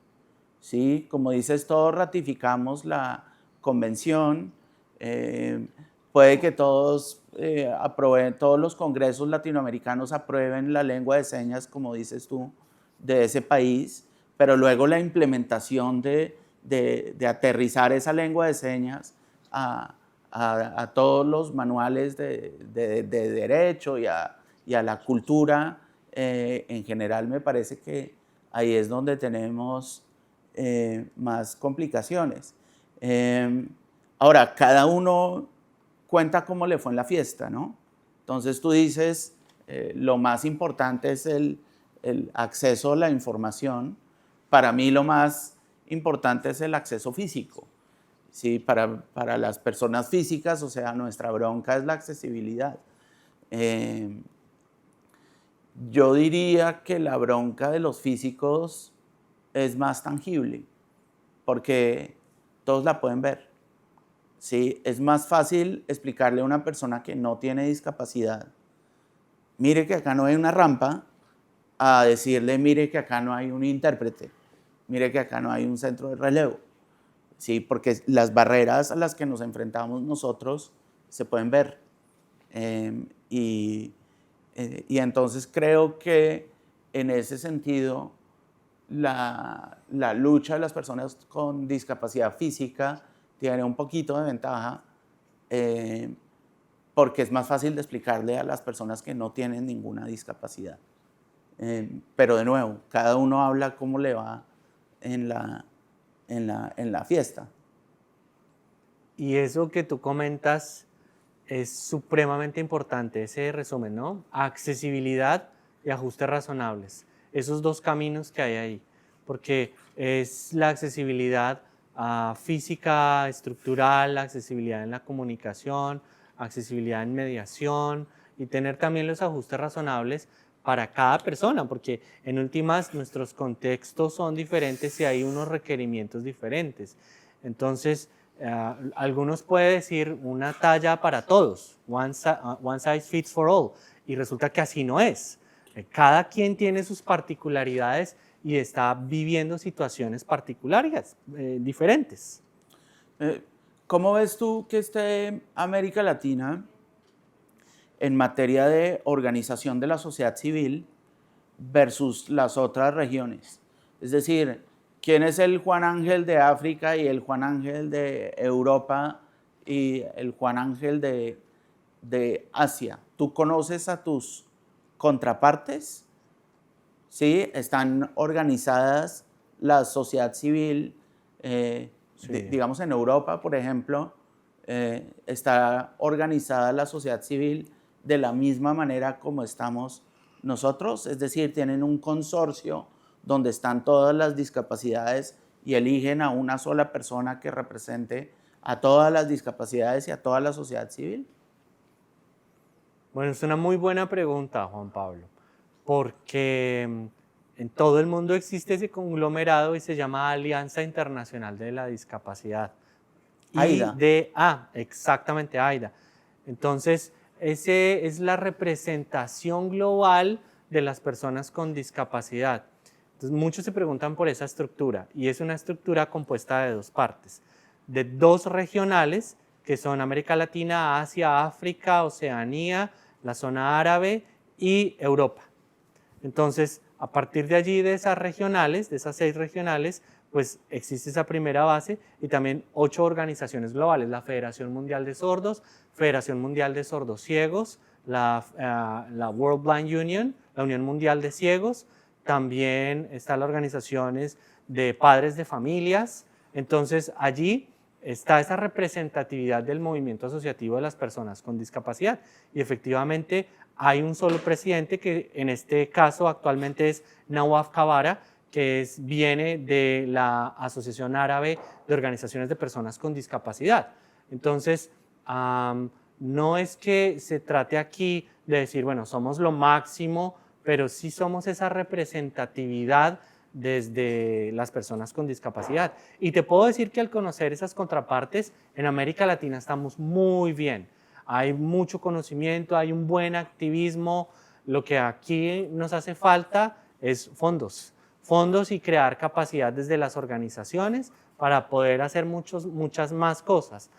¿Sí? Como dices, todos ratificamos la convención, puede que todos los congresos latinoamericanos aprueben la lengua de señas, como dices tú, de ese país, pero luego la implementación de aterrizar esa lengua de señas a todos los manuales de derecho y a la cultura en general, me parece que ahí es donde tenemos más complicaciones. Ahora, cada uno cuenta cómo le fue en la fiesta, ¿no? Entonces tú dices, lo más importante es el acceso a la información. Para mí lo más importante es el acceso físico. Sí, para las personas físicas, o sea, nuestra bronca es la accesibilidad. Yo diría que la bronca de los físicos es más tangible, porque todos la pueden ver. ¿Sí? Es más fácil explicarle a una persona que no tiene discapacidad, mire que acá no hay una rampa, a decirle, mire que acá no hay un intérprete, mire que acá no hay un centro de relevo. ¿Sí? Porque las barreras a las que nos enfrentamos nosotros se pueden ver. Y entonces creo que en ese sentido la lucha de las personas con discapacidad física tiene un poquito de ventaja porque es más fácil de explicarle a las personas que no tienen ninguna discapacidad. Pero de nuevo, cada uno habla cómo le va en la fiesta. Y eso que tú comentas es supremamente importante, ese resumen, ¿no? Accesibilidad y ajustes razonables. Esos dos caminos que hay ahí, porque es la accesibilidad física, estructural, la accesibilidad en la comunicación, accesibilidad en mediación y tener también los ajustes razonables para cada persona, porque en últimas nuestros contextos son diferentes y hay unos requerimientos diferentes. Entonces, algunos pueden decir una talla para todos, one size fits for all, y resulta que así no es. Cada quien tiene sus particularidades y está viviendo situaciones particulares, diferentes. ¿Cómo ves tú que esté América Latina en materia de organización de la sociedad civil? versus las otras regiones. Es decir, ¿quién es el Juan Ángel de África y el Juan Ángel de Europa y el Juan Ángel de Asia? ¿Tú conoces a tus contrapartes? ¿Sí? Están organizadas la sociedad civil, digamos en Europa, por ejemplo, está organizada la sociedad civil de la misma manera como estamos nosotros, es decir, tienen un consorcio donde están todas las discapacidades y eligen a una sola persona que represente a todas las discapacidades y a toda la sociedad civil. Bueno, es una muy buena pregunta, Juan Pablo, porque en todo el mundo existe ese conglomerado y se llama Alianza Internacional de la Discapacidad. AIDA. Exactamente, AIDA. Entonces, ese es la representación global de las personas con discapacidad. Entonces, muchos se preguntan por esa estructura y es una estructura compuesta de dos partes, de dos regionales que son América Latina, Asia, África, Oceanía, la zona árabe y Europa. Entonces, a partir de allí, de esas regionales, de esas 6 regionales, pues existe esa primera base y también 8 organizaciones globales, la Federación Mundial de Sordos, Federación Mundial de Sordos Ciegos, la World Blind Union, la Unión Mundial de Ciegos, también están las organizaciones de padres de familias. Entonces, allí está esa representatividad del movimiento asociativo de las personas con discapacidad y efectivamente hay un solo presidente que en este caso actualmente es Nawaf Kabara, que viene de la Asociación Árabe de Organizaciones de Personas con Discapacidad. Entonces, no es que se trate aquí de decir, bueno, somos lo máximo, pero sí somos esa representatividad desde las personas con discapacidad. Y te puedo decir que al conocer esas contrapartes, en América Latina estamos muy bien. Hay mucho conocimiento, hay un buen activismo. Lo que aquí nos hace falta es fondos y crear capacidad desde las organizaciones para poder hacer muchas más cosas.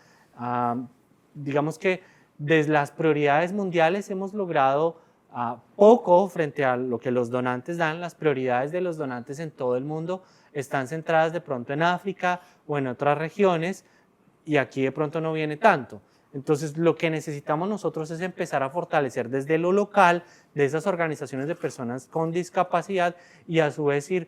Digamos que desde las prioridades mundiales hemos logrado poco frente a lo que los donantes dan. Las prioridades de los donantes en todo el mundo están centradas de pronto en África o en otras regiones y aquí de pronto no viene tanto. Entonces, lo que necesitamos nosotros es empezar a fortalecer desde lo local, de esas organizaciones de personas con discapacidad y a su vez ir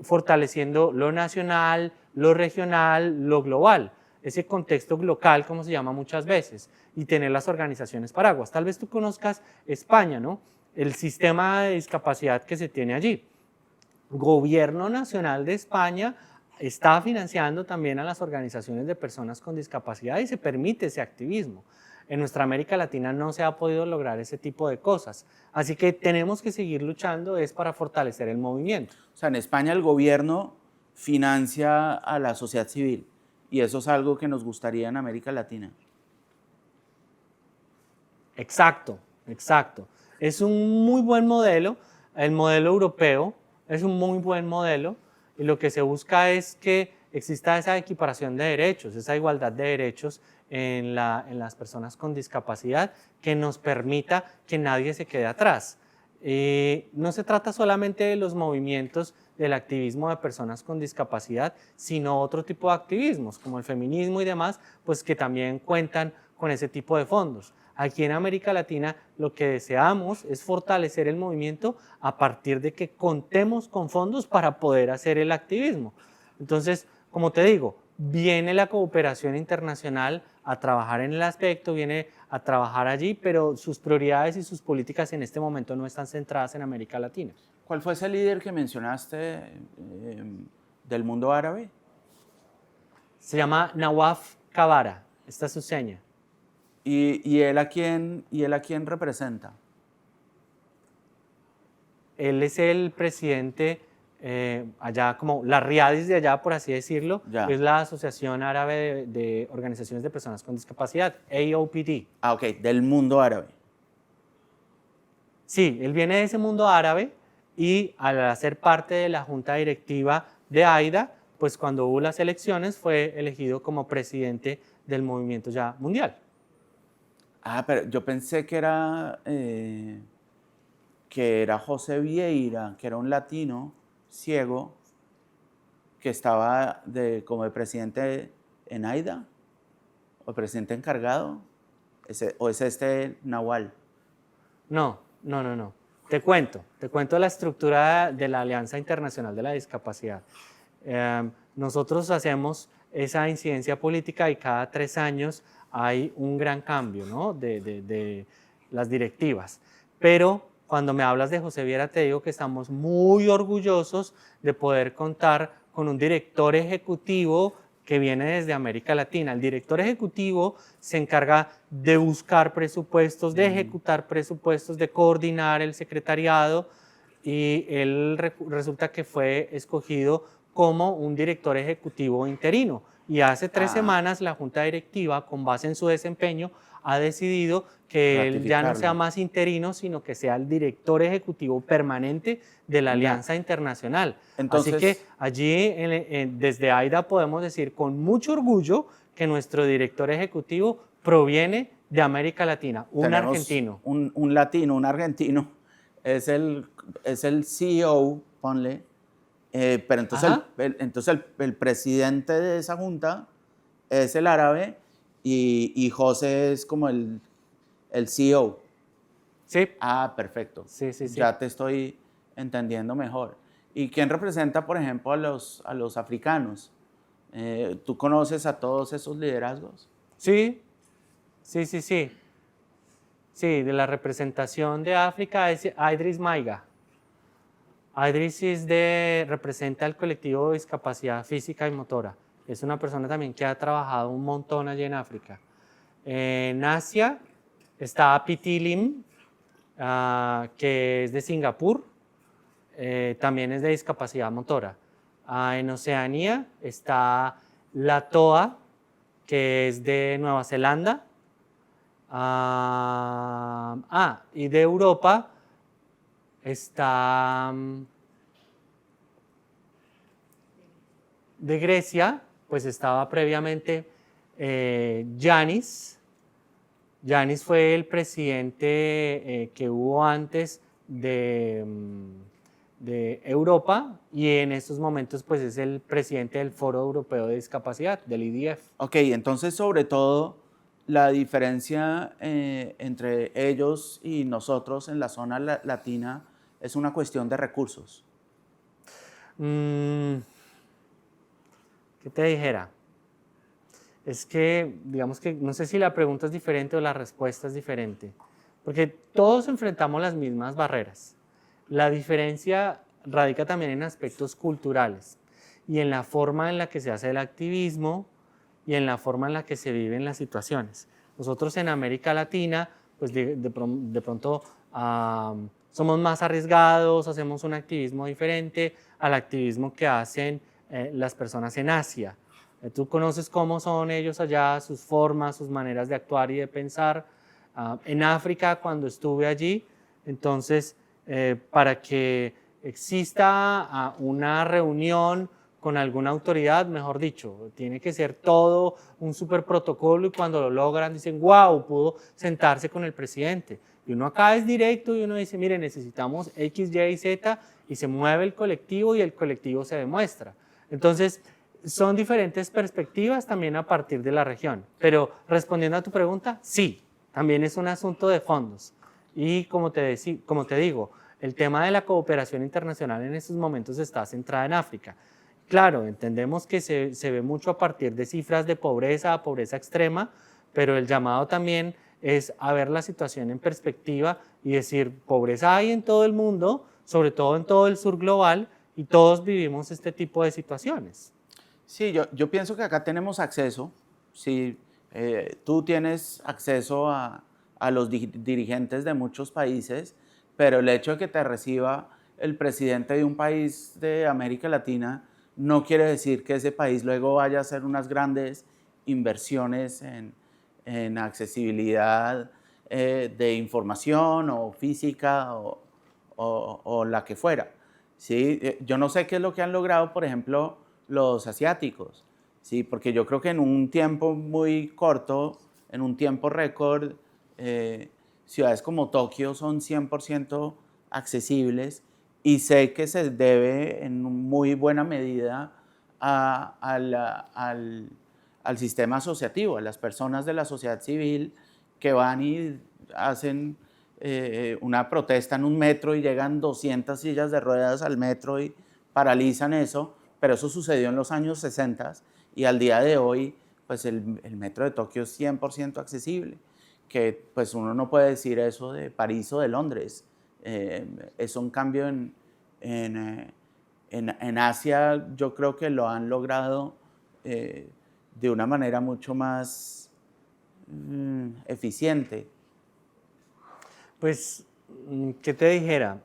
fortaleciendo lo nacional, lo regional, lo global. Ese contexto local, como se llama muchas veces, y tener las organizaciones paraguas. Tal vez tú conozcas España, ¿no? El sistema de discapacidad que se tiene allí. Gobierno Nacional de España está financiando también a las organizaciones de personas con discapacidad y se permite ese activismo. En nuestra América Latina no se ha podido lograr ese tipo de cosas. Así que tenemos que seguir luchando para fortalecer el movimiento. O sea, en España el gobierno financia a la sociedad civil y eso es algo que nos gustaría en América Latina. Exacto. Es un muy buen modelo, el modelo europeo es un muy buen modelo y lo que se busca es que exista esa equiparación de derechos, esa igualdad de derechos en las personas con discapacidad que nos permita que nadie se quede atrás. No se trata solamente de los movimientos del activismo de personas con discapacidad, sino otro tipo de activismos como el feminismo y demás, pues que también cuentan con ese tipo de fondos. Aquí en América Latina lo que deseamos es fortalecer el movimiento a partir de que contemos con fondos para poder hacer el activismo. Entonces, como te digo, viene la cooperación internacional a trabajar en el aspecto, viene a trabajar allí, pero sus prioridades y sus políticas en este momento no están centradas en América Latina. ¿Cuál fue ese líder que mencionaste del mundo árabe? Se llama Nawaf Kabara, esta es su seña. ¿Y él a quién representa? Él es el presidente allá, como la Riadis de allá, por así decirlo, es la Asociación Árabe de Organizaciones de Personas con Discapacidad, AOPD. Ah, ok, del mundo árabe. Sí, él viene de ese mundo árabe y al ser parte de la junta directiva de AIDA, pues cuando hubo las elecciones fue elegido como presidente del movimiento ya mundial. Ah, pero yo pensé que que era José Vieira, que era un latino ciego, que estaba como de presidente en AIDA, o presidente encargado, o es este Nahual. No. Te cuento la estructura de la Alianza Internacional de la Discapacidad. Nosotros hacemos esa incidencia política y cada 3 años hay un gran cambio, ¿no? de las directivas. Pero cuando me hablas de José Viera, te digo que estamos muy orgullosos de poder contar con un director ejecutivo que viene desde América Latina. El director ejecutivo se encarga de buscar presupuestos, de ejecutar presupuestos, de coordinar el secretariado, y él resulta que fue escogido como un director ejecutivo interino. Y hace 3 semanas la junta directiva, con base en su desempeño, ha decidido que él ya no sea más interino, sino que sea el director ejecutivo permanente de la Alianza Internacional. Entonces, así que allí, desde AIDA, podemos decir con mucho orgullo que nuestro director ejecutivo proviene de América Latina, un argentino. Un latino, un argentino, es el CEO, ponle, pero entonces el presidente de esa junta es el árabe y José es como el CEO. Sí. Ah, perfecto. Sí. Ya te estoy entendiendo mejor. ¿Y quién representa, por ejemplo, a los africanos? ¿Tú conoces a todos esos liderazgos? Sí. Sí, de la representación de África es Idris Maiga. Idris representa el colectivo de discapacidad física y motora. Es una persona también que ha trabajado un montón allí en África. En Asia está Piti Lim, que es de Singapur, también es de discapacidad motora. En Oceanía está Latoa, que es de Nueva Zelanda. Y de Europa está de Grecia, pues estaba previamente Yanis. Yanis fue el presidente que hubo antes de Europa, y en estos momentos pues es el presidente del Foro Europeo de Discapacidad, del IDF. Ok, entonces sobre todo la diferencia entre ellos y nosotros en la zona latina es una cuestión de recursos. ¿Qué te dijera? Es que, digamos que, no sé si la pregunta es diferente o la respuesta es diferente, porque todos enfrentamos las mismas barreras. La diferencia radica también en aspectos culturales y en la forma en la que se hace el activismo y en la forma en la que se viven las situaciones. Nosotros en América Latina, pues de pronto somos más arriesgados, hacemos un activismo diferente al activismo que hacen las personas en Asia. Tú conoces cómo son ellos allá, sus formas, sus maneras de actuar y de pensar. En África, cuando estuve allí, entonces, para que exista una reunión con alguna autoridad, mejor dicho, tiene que ser todo un súper protocolo, y cuando lo logran dicen, wow, pudo sentarse con el presidente. Y uno acá es directo y uno dice, mire, necesitamos X, Y y Z, y se mueve el colectivo y el colectivo se demuestra. Entonces, son diferentes perspectivas también a partir de la región. Pero respondiendo a tu pregunta, sí, también es un asunto de fondos. Y como te digo, el tema de la cooperación internacional en estos momentos está centrada en África. Claro, entendemos que se ve mucho a partir de cifras de pobreza extrema, pero el llamado también es a ver la situación en perspectiva y decir, pobreza hay en todo el mundo, sobre todo en todo el sur global, y todos vivimos este tipo de situaciones. Sí, yo pienso que acá tenemos acceso, sí, tú tienes acceso a los dirigentes de muchos países, pero el hecho de que te reciba el presidente de un país de América Latina no quiere decir que ese país luego vaya a hacer unas grandes inversiones en accesibilidad de información o física o la que fuera. ¿Sí? Yo no sé qué es lo que han logrado, por ejemplo, los asiáticos, ¿sí? Porque yo creo que en un tiempo muy corto, en un tiempo récord, ciudades como Tokio son 100% accesibles, y sé que se debe en muy buena medida al sistema asociativo, a las personas de la sociedad civil que van y hacen una protesta en un metro y llegan 200 sillas de ruedas al metro y paralizan eso, pero eso sucedió en los años 60 y al día de hoy pues el metro de Tokio es 100% accesible, que pues uno no puede decir eso de París o de Londres. Es un cambio en Asia, yo creo que lo han logrado de una manera mucho más eficiente. Pues, ¿qué te dijera?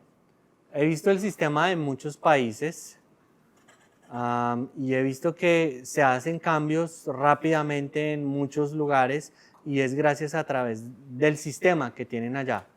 He visto el sistema de muchos países y he visto que se hacen cambios rápidamente en muchos lugares y es gracias a través del sistema que tienen allá.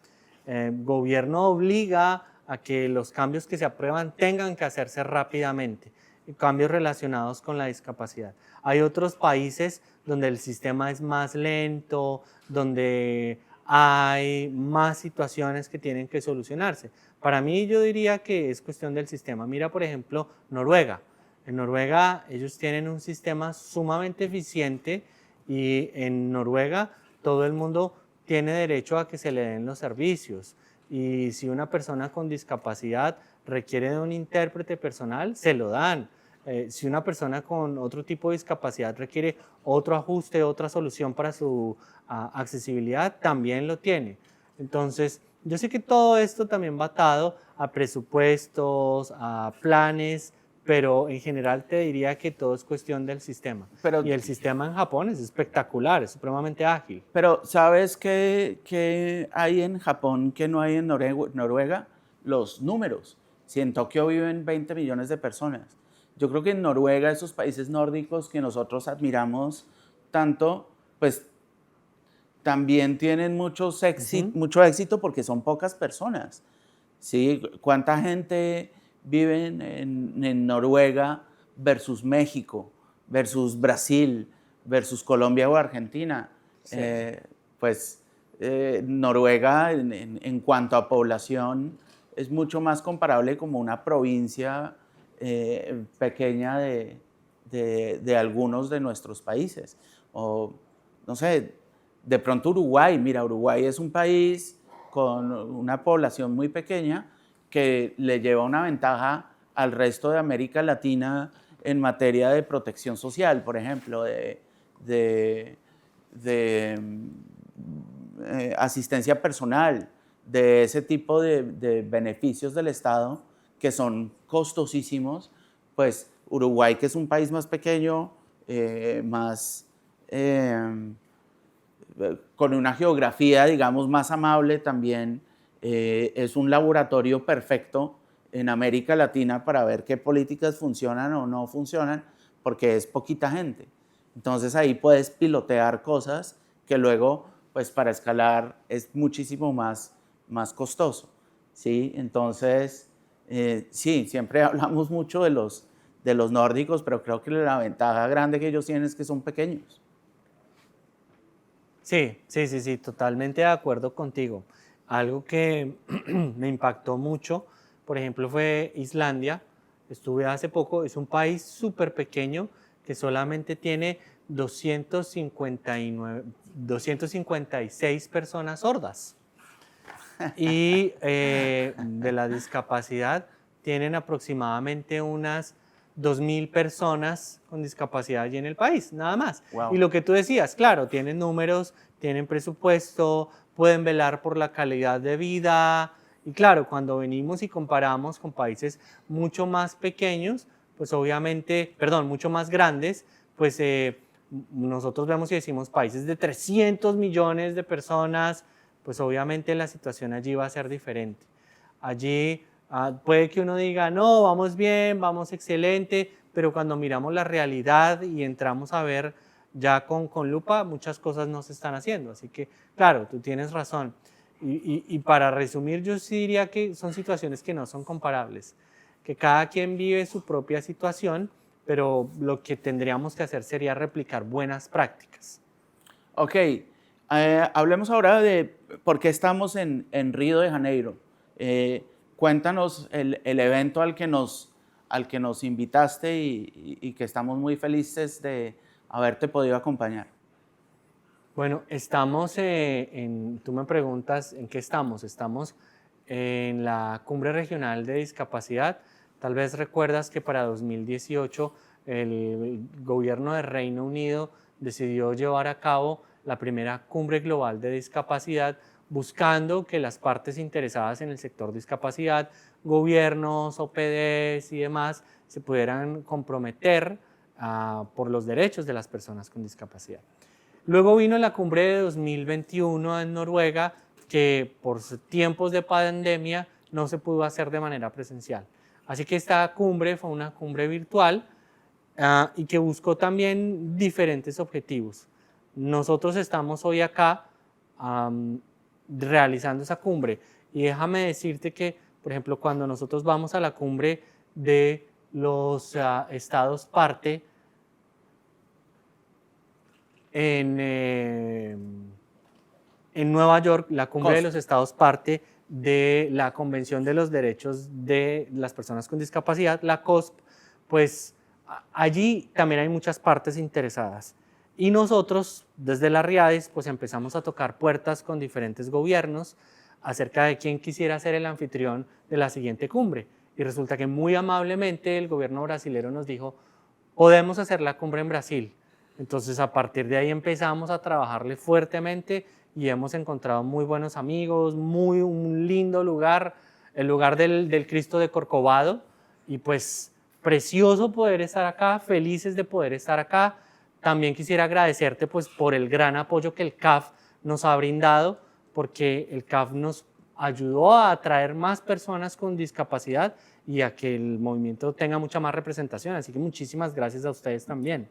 El gobierno obliga a que los cambios que se aprueban tengan que hacerse rápidamente, cambios relacionados con la discapacidad. Hay otros países donde el sistema es más lento, donde hay más situaciones que tienen que solucionarse. Para mí yo diría que es cuestión del sistema. Mira, por ejemplo, Noruega. En Noruega ellos tienen un sistema sumamente eficiente y en Noruega todo el mundo tiene derecho a que se le den los servicios. Y si una persona con discapacidad requiere de un intérprete personal, se lo dan. Si una persona con otro tipo de discapacidad requiere otro ajuste, otra solución para su accesibilidad, también lo tiene. Entonces, yo sé que todo esto también va atado a presupuestos, a planes, pero en general te diría que todo es cuestión del sistema. Y el sistema en Japón es espectacular, es supremamente ágil. Pero ¿sabes qué hay en Japón que no hay en Noruega? Los números. Si en Tokio viven 20 millones de personas. Yo creo que en Noruega, esos países nórdicos que nosotros admiramos tanto, pues también tienen mucho éxito porque son pocas personas. ¿Sí? ¿Cuánta gente vive en Noruega versus México, versus Brasil, versus Colombia o Argentina? Sí. Noruega en cuanto a población es mucho más comparable como una provincia pequeña de algunos de nuestros países. O, no sé, de pronto Uruguay. Mira, Uruguay es un país con una población muy pequeña que le lleva una ventaja al resto de América Latina en materia de protección social, por ejemplo, de asistencia personal, de ese tipo de beneficios del Estado que son costosísimos. Pues Uruguay, que es un país más pequeño, con una geografía, digamos, más amable también, es un laboratorio perfecto en América Latina para ver qué políticas funcionan o no funcionan, porque es poquita gente. Entonces ahí puedes pilotear cosas que luego, pues para escalar es muchísimo más costoso, ¿sí? Entonces, sí, siempre hablamos mucho de los nórdicos, pero creo que la ventaja grande que ellos tienen es que son pequeños. Sí, totalmente de acuerdo contigo. Algo que me impactó mucho, por ejemplo, fue Islandia. Estuve hace poco, es un país súper pequeño que solamente tiene 256 personas sordas. Y de la discapacidad tienen aproximadamente unas 2.000 personas con discapacidad allí en el país, nada más. Wow. Y lo que tú decías, claro, tienen números, tienen presupuesto, pueden velar por la calidad de vida. Y claro, cuando venimos y comparamos con países mucho más pequeños, pues obviamente, mucho más grandes, pues nosotros vemos y decimos países de 300 millones de personas, pues obviamente la situación allí va a ser diferente. Allí puede que uno diga, no, vamos bien, vamos excelente, pero cuando miramos la realidad y entramos a ver ya con lupa, muchas cosas no se están haciendo. Así que, claro, tú tienes razón. Y para resumir, yo sí diría que son situaciones que no son comparables, que cada quien vive su propia situación, pero lo que tendríamos que hacer sería replicar buenas prácticas. Ok, hablemos ahora de por qué estamos en Río de Janeiro. cuéntanos el evento al que nos invitaste y que estamos muy felices de haberte podido acompañar. Bueno, estamos tú me preguntas en qué estamos. Estamos en la Cumbre Regional de Discapacidad. Tal vez recuerdas que para 2018 el gobierno de Reino Unido decidió llevar a cabo la primera Cumbre Global de Discapacidad, buscando que las partes interesadas en el sector discapacidad, gobiernos, OPDs y demás, se pudieran comprometer por los derechos de las personas con discapacidad. Luego vino la cumbre de 2021 en Noruega, que por tiempos de pandemia no se pudo hacer de manera presencial. Así que esta cumbre fue una cumbre virtual y que buscó también diferentes objetivos. Nosotros estamos hoy acá realizando esa cumbre y déjame decirte que, por ejemplo, cuando nosotros vamos a la cumbre de los estados parte en Nueva York, la cumbre de los estados parte de la Convención de los Derechos de las Personas con Discapacidad, la COSP, pues allí también hay muchas partes interesadas. Y nosotros, desde la RIADIS, pues empezamos a tocar puertas con diferentes gobiernos acerca de quién quisiera ser el anfitrión de la siguiente cumbre. Y resulta que muy amablemente el gobierno brasilero nos dijo, podemos hacer la cumbre en Brasil. Entonces, a partir de ahí empezamos a trabajarle fuertemente y hemos encontrado muy buenos amigos, un lindo lugar, el lugar del Cristo de Corcovado. Y pues, precioso poder estar acá, felices de poder estar acá. También quisiera agradecerte pues, por el gran apoyo que el CAF nos ha brindado, porque el CAF nos ayudó a atraer más personas con discapacidad y a que el movimiento tenga mucha más representación. Así que muchísimas gracias a ustedes también.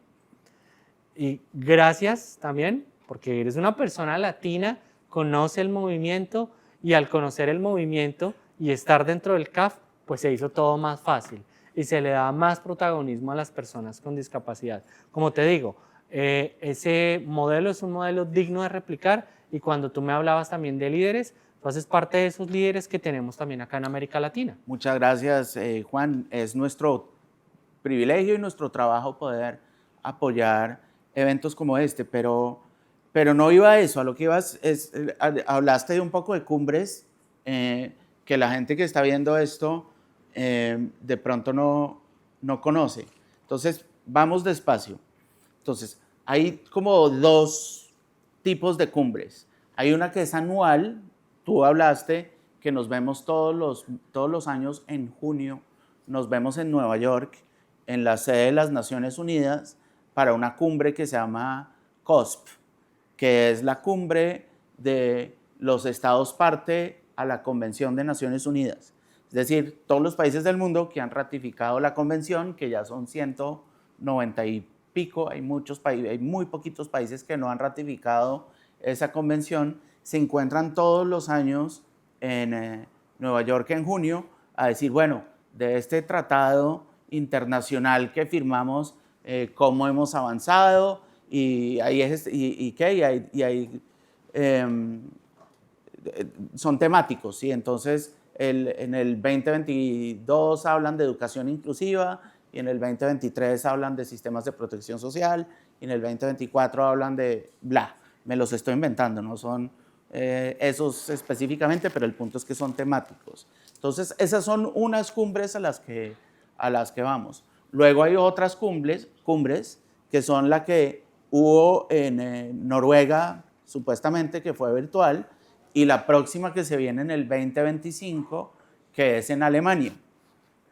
Y gracias también porque eres una persona latina, conoce el movimiento y al conocer el movimiento y estar dentro del CAF, pues se hizo todo más fácil y se le da más protagonismo a las personas con discapacidad. Como te digo, ese modelo es un modelo digno de replicar y cuando tú me hablabas también de líderes, tú haces parte de esos líderes que tenemos también acá en América Latina. Muchas gracias, Juan. Es nuestro privilegio y nuestro trabajo poder apoyar eventos como este, pero no iba a eso, a lo que ibas es, hablaste de un poco de cumbres, que la gente que está viendo esto de pronto no conoce. Entonces, vamos despacio. Entonces, hay como dos tipos de cumbres. Hay una que es anual, tú hablaste que nos vemos todos los años en junio, nos vemos en Nueva York, en la sede de las Naciones Unidas, para una cumbre que se llama COSP, que es la cumbre de los estados parte a la Convención de Naciones Unidas. Es decir, todos los países del mundo que han ratificado la convención, que ya son 190 y pico, hay muy poquitos países que no han ratificado esa convención, se encuentran todos los años en Nueva York en junio a decir, bueno, de este tratado internacional que firmamos, cómo hemos avanzado y son temáticos, ¿sí? Entonces en el 2022 hablan de educación inclusiva y en el 2023 hablan de sistemas de protección social y en el 2024 hablan de bla, me los estoy inventando, no son esos específicamente, pero el punto es que son temáticos. Entonces esas son unas cumbres a las que vamos. Luego hay otras cumbres que son la que hubo en Noruega, supuestamente, que fue virtual, y la próxima que se viene en el 2025, que es en Alemania.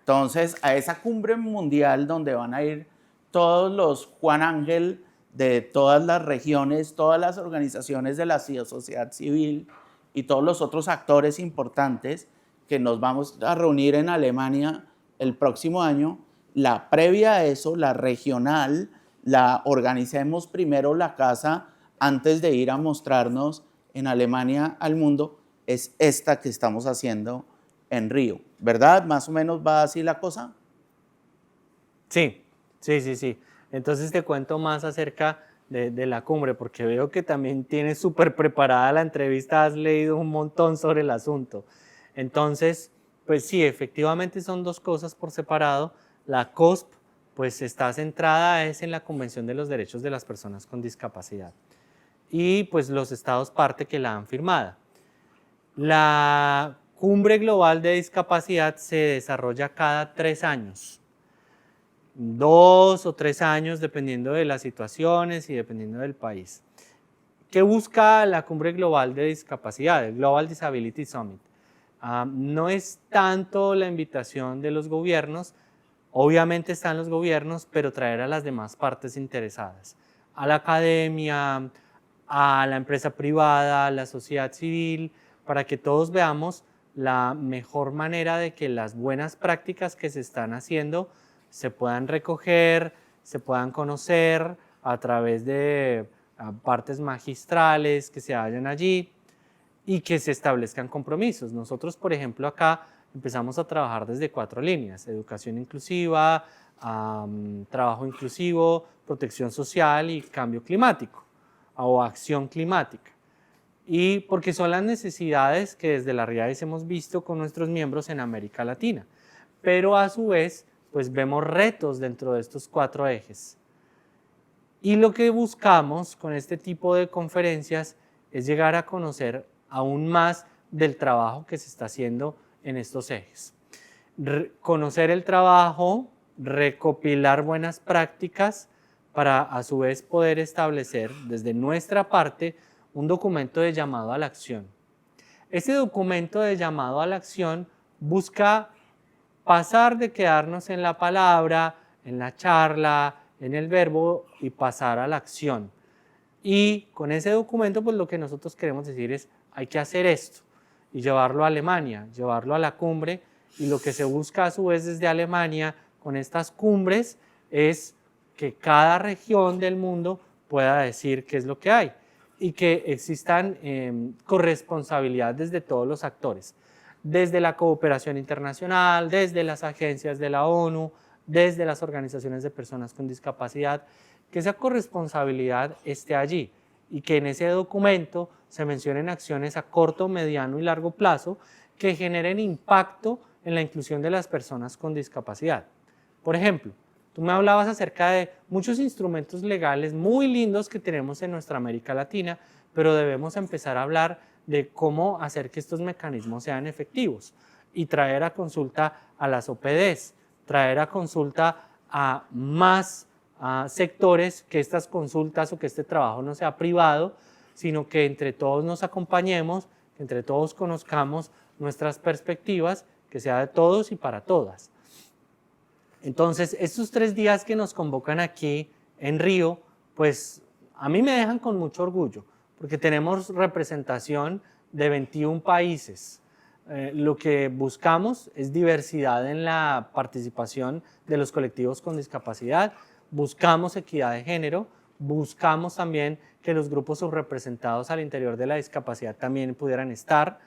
Entonces, a esa cumbre mundial donde van a ir todos los Juan Ángel de todas las regiones, todas las organizaciones de la sociedad civil y todos los otros actores importantes que nos vamos a reunir en Alemania el próximo año. La previa a eso, la regional, la organicemos primero la casa antes de ir a mostrarnos en Alemania al mundo, es esta que estamos haciendo en Río, ¿verdad? Más o menos va así la cosa. Sí. Entonces te cuento más acerca de la cumbre, porque veo que también tienes súper preparada la entrevista, has leído un montón sobre el asunto. Entonces, Pues sí, efectivamente son dos cosas por separado. La COSP pues está centrada es en la Convención de los Derechos de las Personas con Discapacidad y pues los estados parte que la han firmado. La Cumbre Global de Discapacidad se desarrolla cada 3 años, 2 o 3 años dependiendo de las situaciones y dependiendo del país. ¿Qué busca la Cumbre Global de Discapacidad, el Global Disability Summit? No es tanto la invitación de los gobiernos, obviamente están los gobiernos, pero traer a las demás partes interesadas, a la academia, a la empresa privada, a la sociedad civil, para que todos veamos la mejor manera de que las buenas prácticas que se están haciendo se puedan recoger, se puedan conocer a través de partes magistrales que se hayan allí y que se establezcan compromisos. Nosotros, por ejemplo, acá empezamos a trabajar desde 4 líneas: educación inclusiva, trabajo inclusivo, protección social y cambio climático o acción climática. Y porque son las necesidades que desde la RIADIS hemos visto con nuestros miembros en América Latina. Pero a su vez, pues vemos retos dentro de estos 4 ejes. Y lo que buscamos con este tipo de conferencias es llegar a conocer aún más del trabajo que se está haciendo en estos ejes. Conocer el trabajo, recopilar buenas prácticas para a su vez poder establecer desde nuestra parte un documento de llamado a la acción. Este documento de llamado a la acción busca pasar de quedarnos en la palabra, en la charla, en el verbo y pasar a la acción. Y con ese documento pues lo que nosotros queremos decir es: hay que hacer esto y llevarlo a Alemania, llevarlo a la cumbre, y lo que se busca a su vez desde Alemania con estas cumbres es que cada región del mundo pueda decir qué es lo que hay y que existan corresponsabilidades de todos los actores, desde la cooperación internacional, desde las agencias de la ONU, desde las organizaciones de personas con discapacidad, que esa corresponsabilidad esté allí y que en ese documento se mencionen acciones a corto, mediano y largo plazo que generen impacto en la inclusión de las personas con discapacidad. Por ejemplo, tú me hablabas acerca de muchos instrumentos legales muy lindos que tenemos en nuestra América Latina, pero debemos empezar a hablar de cómo hacer que estos mecanismos sean efectivos y traer a consulta a las OPDs, traer a consulta a más sectores, que estas consultas o que este trabajo no sea privado, sino que entre todos nos acompañemos, que entre todos conozcamos nuestras perspectivas, que sea de todos y para todas. Entonces, estos 3 días que nos convocan aquí en Río, pues a mí me dejan con mucho orgullo, porque tenemos representación de 21 países. Lo que buscamos es diversidad en la participación de los colectivos con discapacidad, buscamos equidad de género, buscamos también que los grupos subrepresentados al interior de la discapacidad también pudieran estar,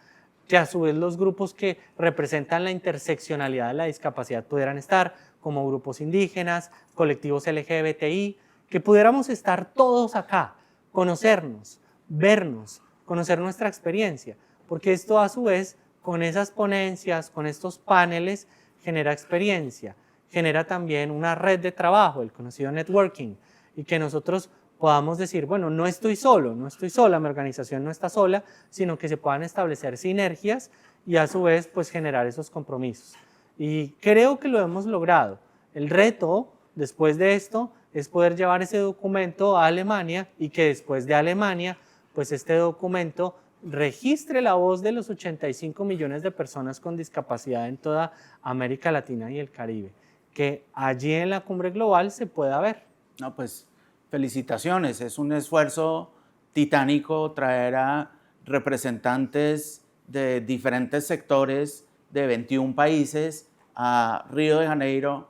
que a su vez los grupos que representan la interseccionalidad de la discapacidad pudieran estar, como grupos indígenas, colectivos LGBTI, que pudiéramos estar todos acá, conocernos, vernos, conocer nuestra experiencia, porque esto a su vez con esas ponencias, con estos paneles, genera experiencia, genera también una red de trabajo, el conocido networking, y que nosotros podamos decir, bueno, no estoy solo, no estoy sola, mi organización no está sola, sino que se puedan establecer sinergias y a su vez pues generar esos compromisos. Y creo que lo hemos logrado. El reto después de esto es poder llevar ese documento a Alemania y que después de Alemania pues este documento registre la voz de los 85 millones de personas con discapacidad en toda América Latina y el Caribe, que allí en la cumbre global se pueda ver. No, pues felicitaciones, es un esfuerzo titánico traer a representantes de diferentes sectores de 21 países a Río de Janeiro.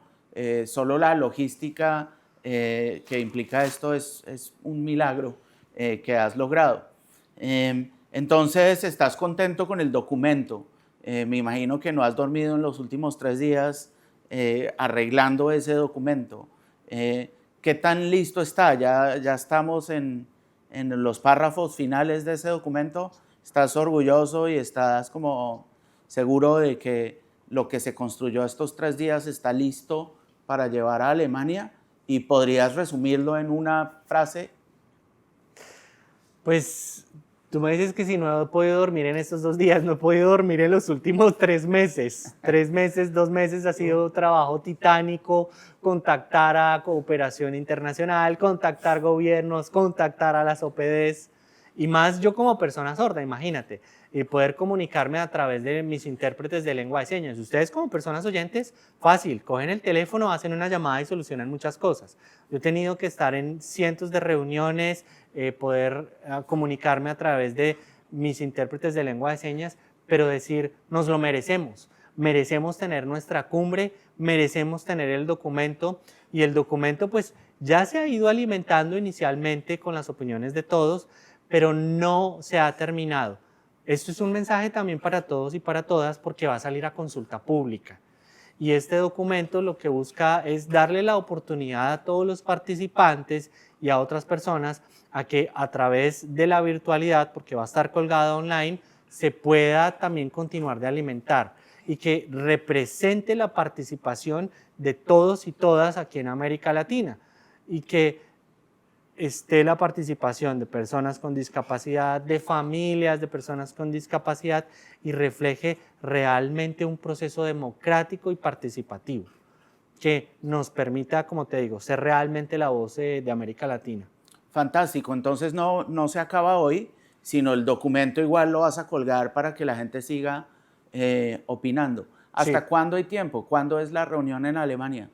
Solo la logística que implica esto es un milagro que has logrado. Entonces, ¿estás contento con el documento? Me imagino que no has dormido en los últimos 3 días arreglando ese documento. ¿Qué tan listo está? ¿Ya estamos en los párrafos finales de ese documento? ¿Estás orgulloso y estás como seguro de que lo que se construyó estos 3 días está listo para llevar a Alemania? ¿Y podrías resumirlo en una frase? Pues tú me dices que si no he podido dormir en estos 2 días, no he podido dormir en los últimos 3 meses. 3 meses, 2 meses ha sido trabajo titánico, contactar a cooperación internacional, contactar gobiernos, contactar a las OPDs y más yo como persona sorda, imagínate, y poder comunicarme a través de mis intérpretes de lengua de señas. Ustedes como personas oyentes, fácil, cogen el teléfono, hacen una llamada y solucionan muchas cosas. Yo he tenido que estar en cientos de reuniones, poder comunicarme a través de mis intérpretes de lengua de señas, pero decir, nos lo merecemos. Merecemos tener nuestra cumbre, merecemos tener el documento y el documento pues ya se ha ido alimentando inicialmente con las opiniones de todos, pero no se ha terminado. Esto es un mensaje también para todos y para todas porque va a salir a consulta pública. Y este documento lo que busca es darle la oportunidad a todos los participantes y a otras personas a que a través de la virtualidad, porque va a estar colgada online, se pueda también continuar de alimentar y que represente la participación de todos y todas aquí en América Latina y que esté la participación de personas con discapacidad, de familias de personas con discapacidad y refleje realmente un proceso democrático y participativo que nos permita, como te digo, ser realmente la voz de América Latina. Fantástico, entonces no se acaba hoy, sino el documento igual lo vas a colgar para que la gente siga opinando. ¿Hasta Sí. cuándo hay tiempo? ¿Cuándo es la reunión en Alemania?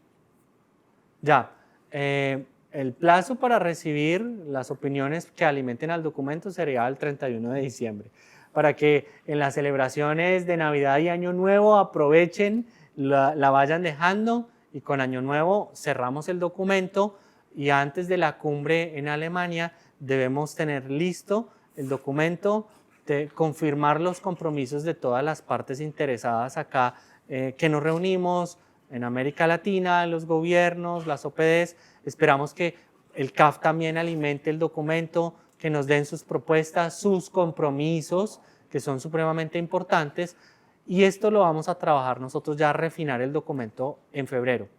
Ya, el plazo para recibir las opiniones que alimenten al documento sería el 31 de diciembre, para que en las celebraciones de Navidad y Año Nuevo aprovechen, la vayan dejando y con Año Nuevo cerramos el documento y antes de la cumbre en Alemania debemos tener listo el documento, de confirmar los compromisos de todas las partes interesadas acá que nos reunimos en América Latina, los gobiernos, las OPDs. Esperamos que el CAF también alimente el documento, que nos den sus propuestas, sus compromisos, que son supremamente importantes, y esto lo vamos a trabajar nosotros ya a refinar el documento en febrero.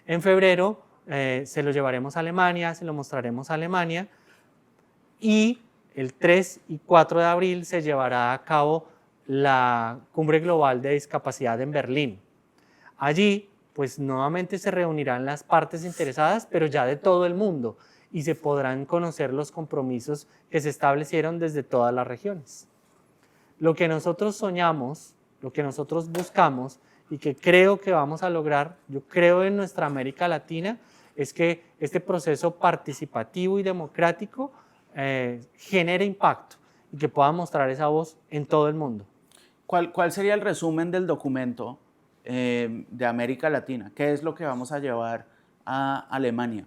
En febrero se lo llevaremos a Alemania, se lo mostraremos a Alemania, y el 3 y 4 de abril se llevará a cabo la Cumbre Global de Discapacidad en Berlín. Allí pues nuevamente se reunirán las partes interesadas, pero ya de todo el mundo, y se podrán conocer los compromisos que se establecieron desde todas las regiones. Lo que nosotros soñamos, lo que nosotros buscamos y que creo que vamos a lograr, yo creo en nuestra América Latina, es que este proceso participativo y democrático genere impacto y que pueda mostrar esa voz en todo el mundo. ¿Cuál sería el resumen del documento de América Latina? ¿Qué es lo que vamos a llevar a Alemania?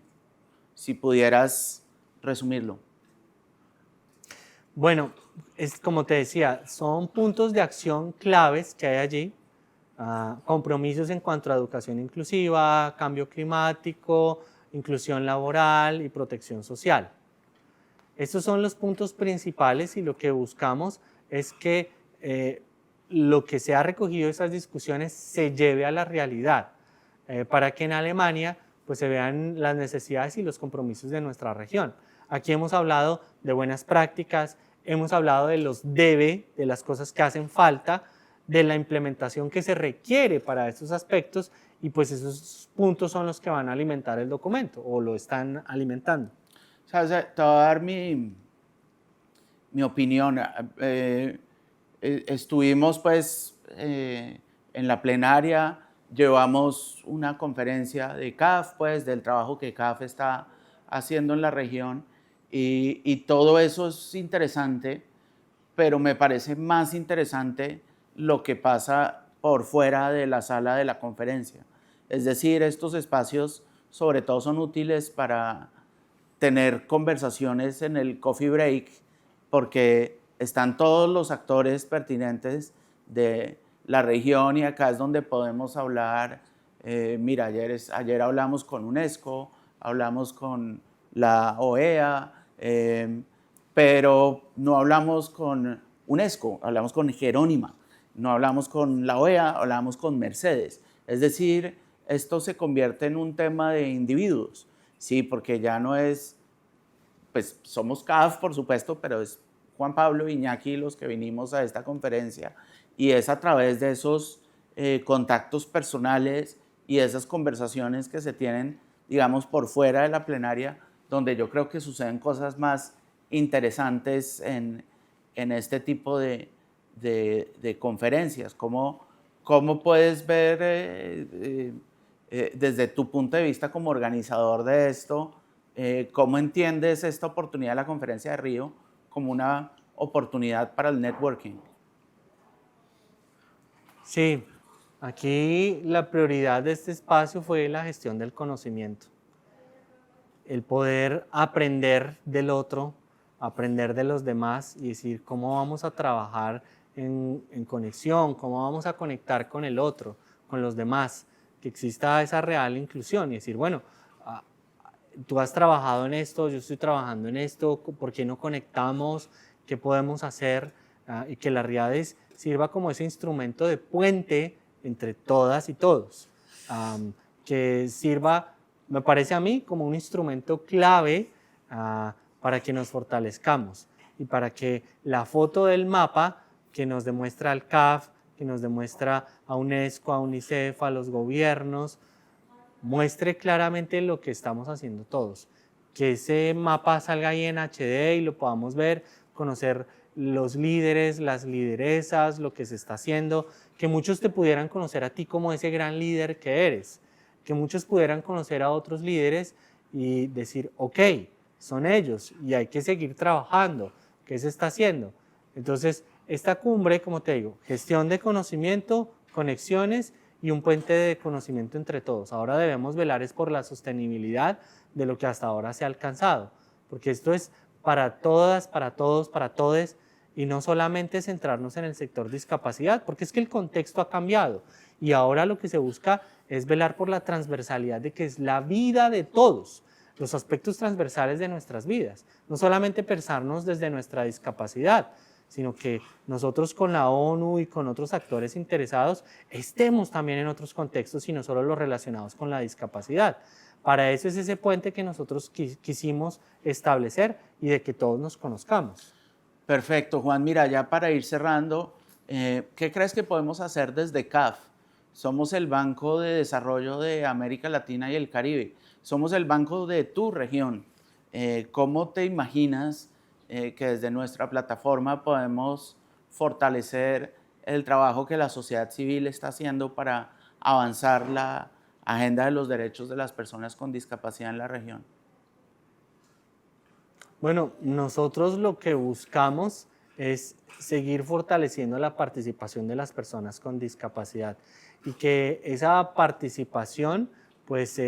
Si pudieras resumirlo. Bueno, es como te decía, son puntos de acción claves que hay allí, compromisos en cuanto a educación inclusiva, cambio climático, inclusión laboral y protección social. Estos son los puntos principales y lo que buscamos es que lo que se ha recogido de esas discusiones se lleve a la realidad, para que en Alemania pues, se vean las necesidades y los compromisos de nuestra región. Aquí hemos hablado de buenas prácticas, hemos hablado de los debe, de las cosas que hacen falta, de la implementación que se requiere para estos aspectos y pues esos puntos son los que van a alimentar el documento o lo están alimentando. ¿Sabes? Te voy a dar mi opinión. Estuvimos pues en la plenaria, llevamos una conferencia de CAF, pues del trabajo que CAF está haciendo en la región y todo eso es interesante, pero me parece más interesante lo que pasa por fuera de la sala de la conferencia. Es decir, estos espacios sobre todo son útiles para tener conversaciones en el coffee break porque están todos los actores pertinentes de la región y acá es donde podemos hablar. Mira, ayer hablamos con UNESCO, hablamos con la OEA, pero no hablamos con UNESCO, hablamos con Jerónima. no hablamos con la OEA, hablamos con Mercedes. Es decir, esto se convierte en un tema de individuos, sí, porque ya no es, pues somos CAF, por supuesto, pero es Juan Pablo y Iñaki los que vinimos a esta conferencia, y es a través de esos contactos personales y esas conversaciones que se tienen, digamos, por fuera de la plenaria, donde yo creo que suceden cosas más interesantes en este tipo de conferencias. ¿Cómo puedes ver desde tu punto de vista como organizador de esto, cómo entiendes esta oportunidad de la Conferencia de Río como una oportunidad para el networking? Sí, aquí la prioridad de este espacio fue la gestión del conocimiento, el poder aprender del otro, aprender de los demás y decir cómo vamos a trabajar en conexión, cómo vamos a conectar con el otro, con los demás, que exista esa real inclusión y decir, bueno, tú has trabajado en esto, yo estoy trabajando en esto, ¿por qué no conectamos? ¿Qué podemos hacer? Y que la Riades sirva como ese instrumento de puente entre todas y todos, que sirva, me parece a mí, como un instrumento clave para que nos fortalezcamos y para que la foto del mapa que nos demuestra al CAF, que nos demuestra a UNESCO, a UNICEF, a los gobiernos, muestre claramente lo que estamos haciendo todos. Que ese mapa salga ahí en HD y lo podamos ver, conocer los líderes, las lideresas, lo que se está haciendo, que muchos te pudieran conocer a ti como ese gran líder que eres, que muchos pudieran conocer a otros líderes y decir, ok, son ellos y hay que seguir trabajando, ¿qué se está haciendo? Entonces, esta cumbre, como te digo, gestión de conocimiento, conexiones y un puente de conocimiento entre todos. Ahora debemos velar es por la sostenibilidad de lo que hasta ahora se ha alcanzado, porque esto es para todas, para todos, para todes, y no solamente centrarnos en el sector discapacidad, porque es que el contexto ha cambiado y ahora lo que se busca es velar por la transversalidad de que es la vida de todos, los aspectos transversales de nuestras vidas, no solamente pensarnos desde nuestra discapacidad, sino que nosotros con la ONU y con otros actores interesados estemos también en otros contextos y no solo los relacionados con la discapacidad. Para eso es ese puente que nosotros quisimos establecer y de que todos nos conozcamos. Perfecto, Juan. Mira, ya para ir cerrando, ¿qué crees que podemos hacer desde CAF? Somos el Banco de Desarrollo de América Latina y el Caribe. Somos el banco de tu región. ¿Cómo te imaginas que desde nuestra plataforma podemos fortalecer el trabajo que la sociedad civil está haciendo para avanzar la agenda de los derechos de las personas con discapacidad en la región? Bueno, nosotros lo que buscamos es seguir fortaleciendo la participación de las personas con discapacidad y que esa participación, pues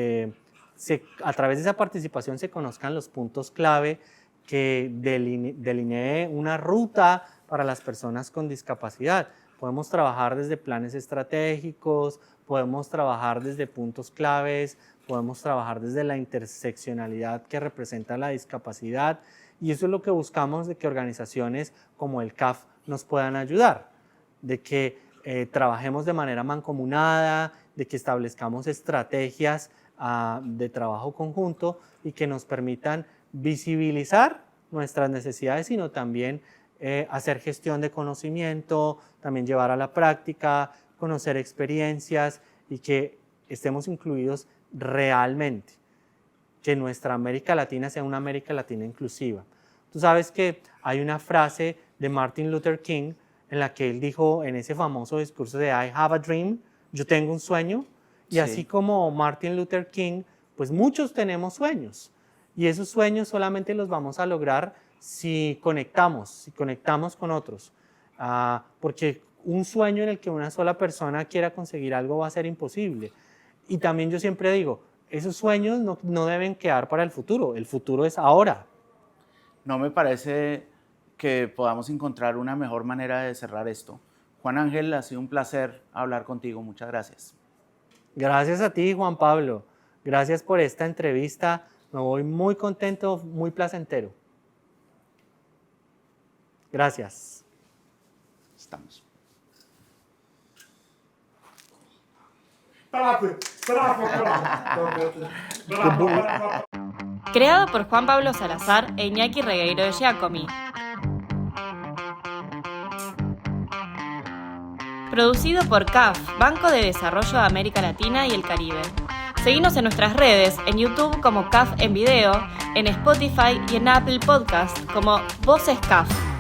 a través de esa participación se conozcan los puntos clave que delinee una ruta para las personas con discapacidad. Podemos trabajar desde planes estratégicos, podemos trabajar desde puntos claves, podemos trabajar desde la interseccionalidad que representa la discapacidad y eso es lo que buscamos de que organizaciones como el CAF nos puedan ayudar, de que trabajemos de manera mancomunada, de que establezcamos estrategias de trabajo conjunto y que nos permitan visibilizar nuestras necesidades, sino también hacer gestión de conocimiento, también llevar a la práctica, conocer experiencias y que estemos incluidos realmente, que nuestra América Latina sea una América Latina inclusiva. Tú sabes que hay una frase de Martin Luther King en la que él dijo en ese famoso discurso de I have a dream, yo tengo un sueño, y sí, así como Martin Luther King, pues muchos tenemos sueños, y esos sueños solamente los vamos a lograr si conectamos con otros, porque un sueño en el que una sola persona quiera conseguir algo va a ser imposible. Y también yo siempre digo, esos sueños no deben quedar para el futuro es ahora. No me parece que podamos encontrar una mejor manera de cerrar esto. Juan Ángel, ha sido un placer hablar contigo, muchas gracias. Gracias a ti, Juan Pablo, gracias por esta entrevista, me voy muy contento, muy placentero. Gracias. Estamos. Creado por Juan Pablo Salazar e Iñaki Regueiro de Giacomi. Producido por CAF, Banco de Desarrollo de América Latina y el Caribe. Seguinos en nuestras redes, en YouTube como CAF en video, en Spotify y en Apple Podcast como Voces CAF.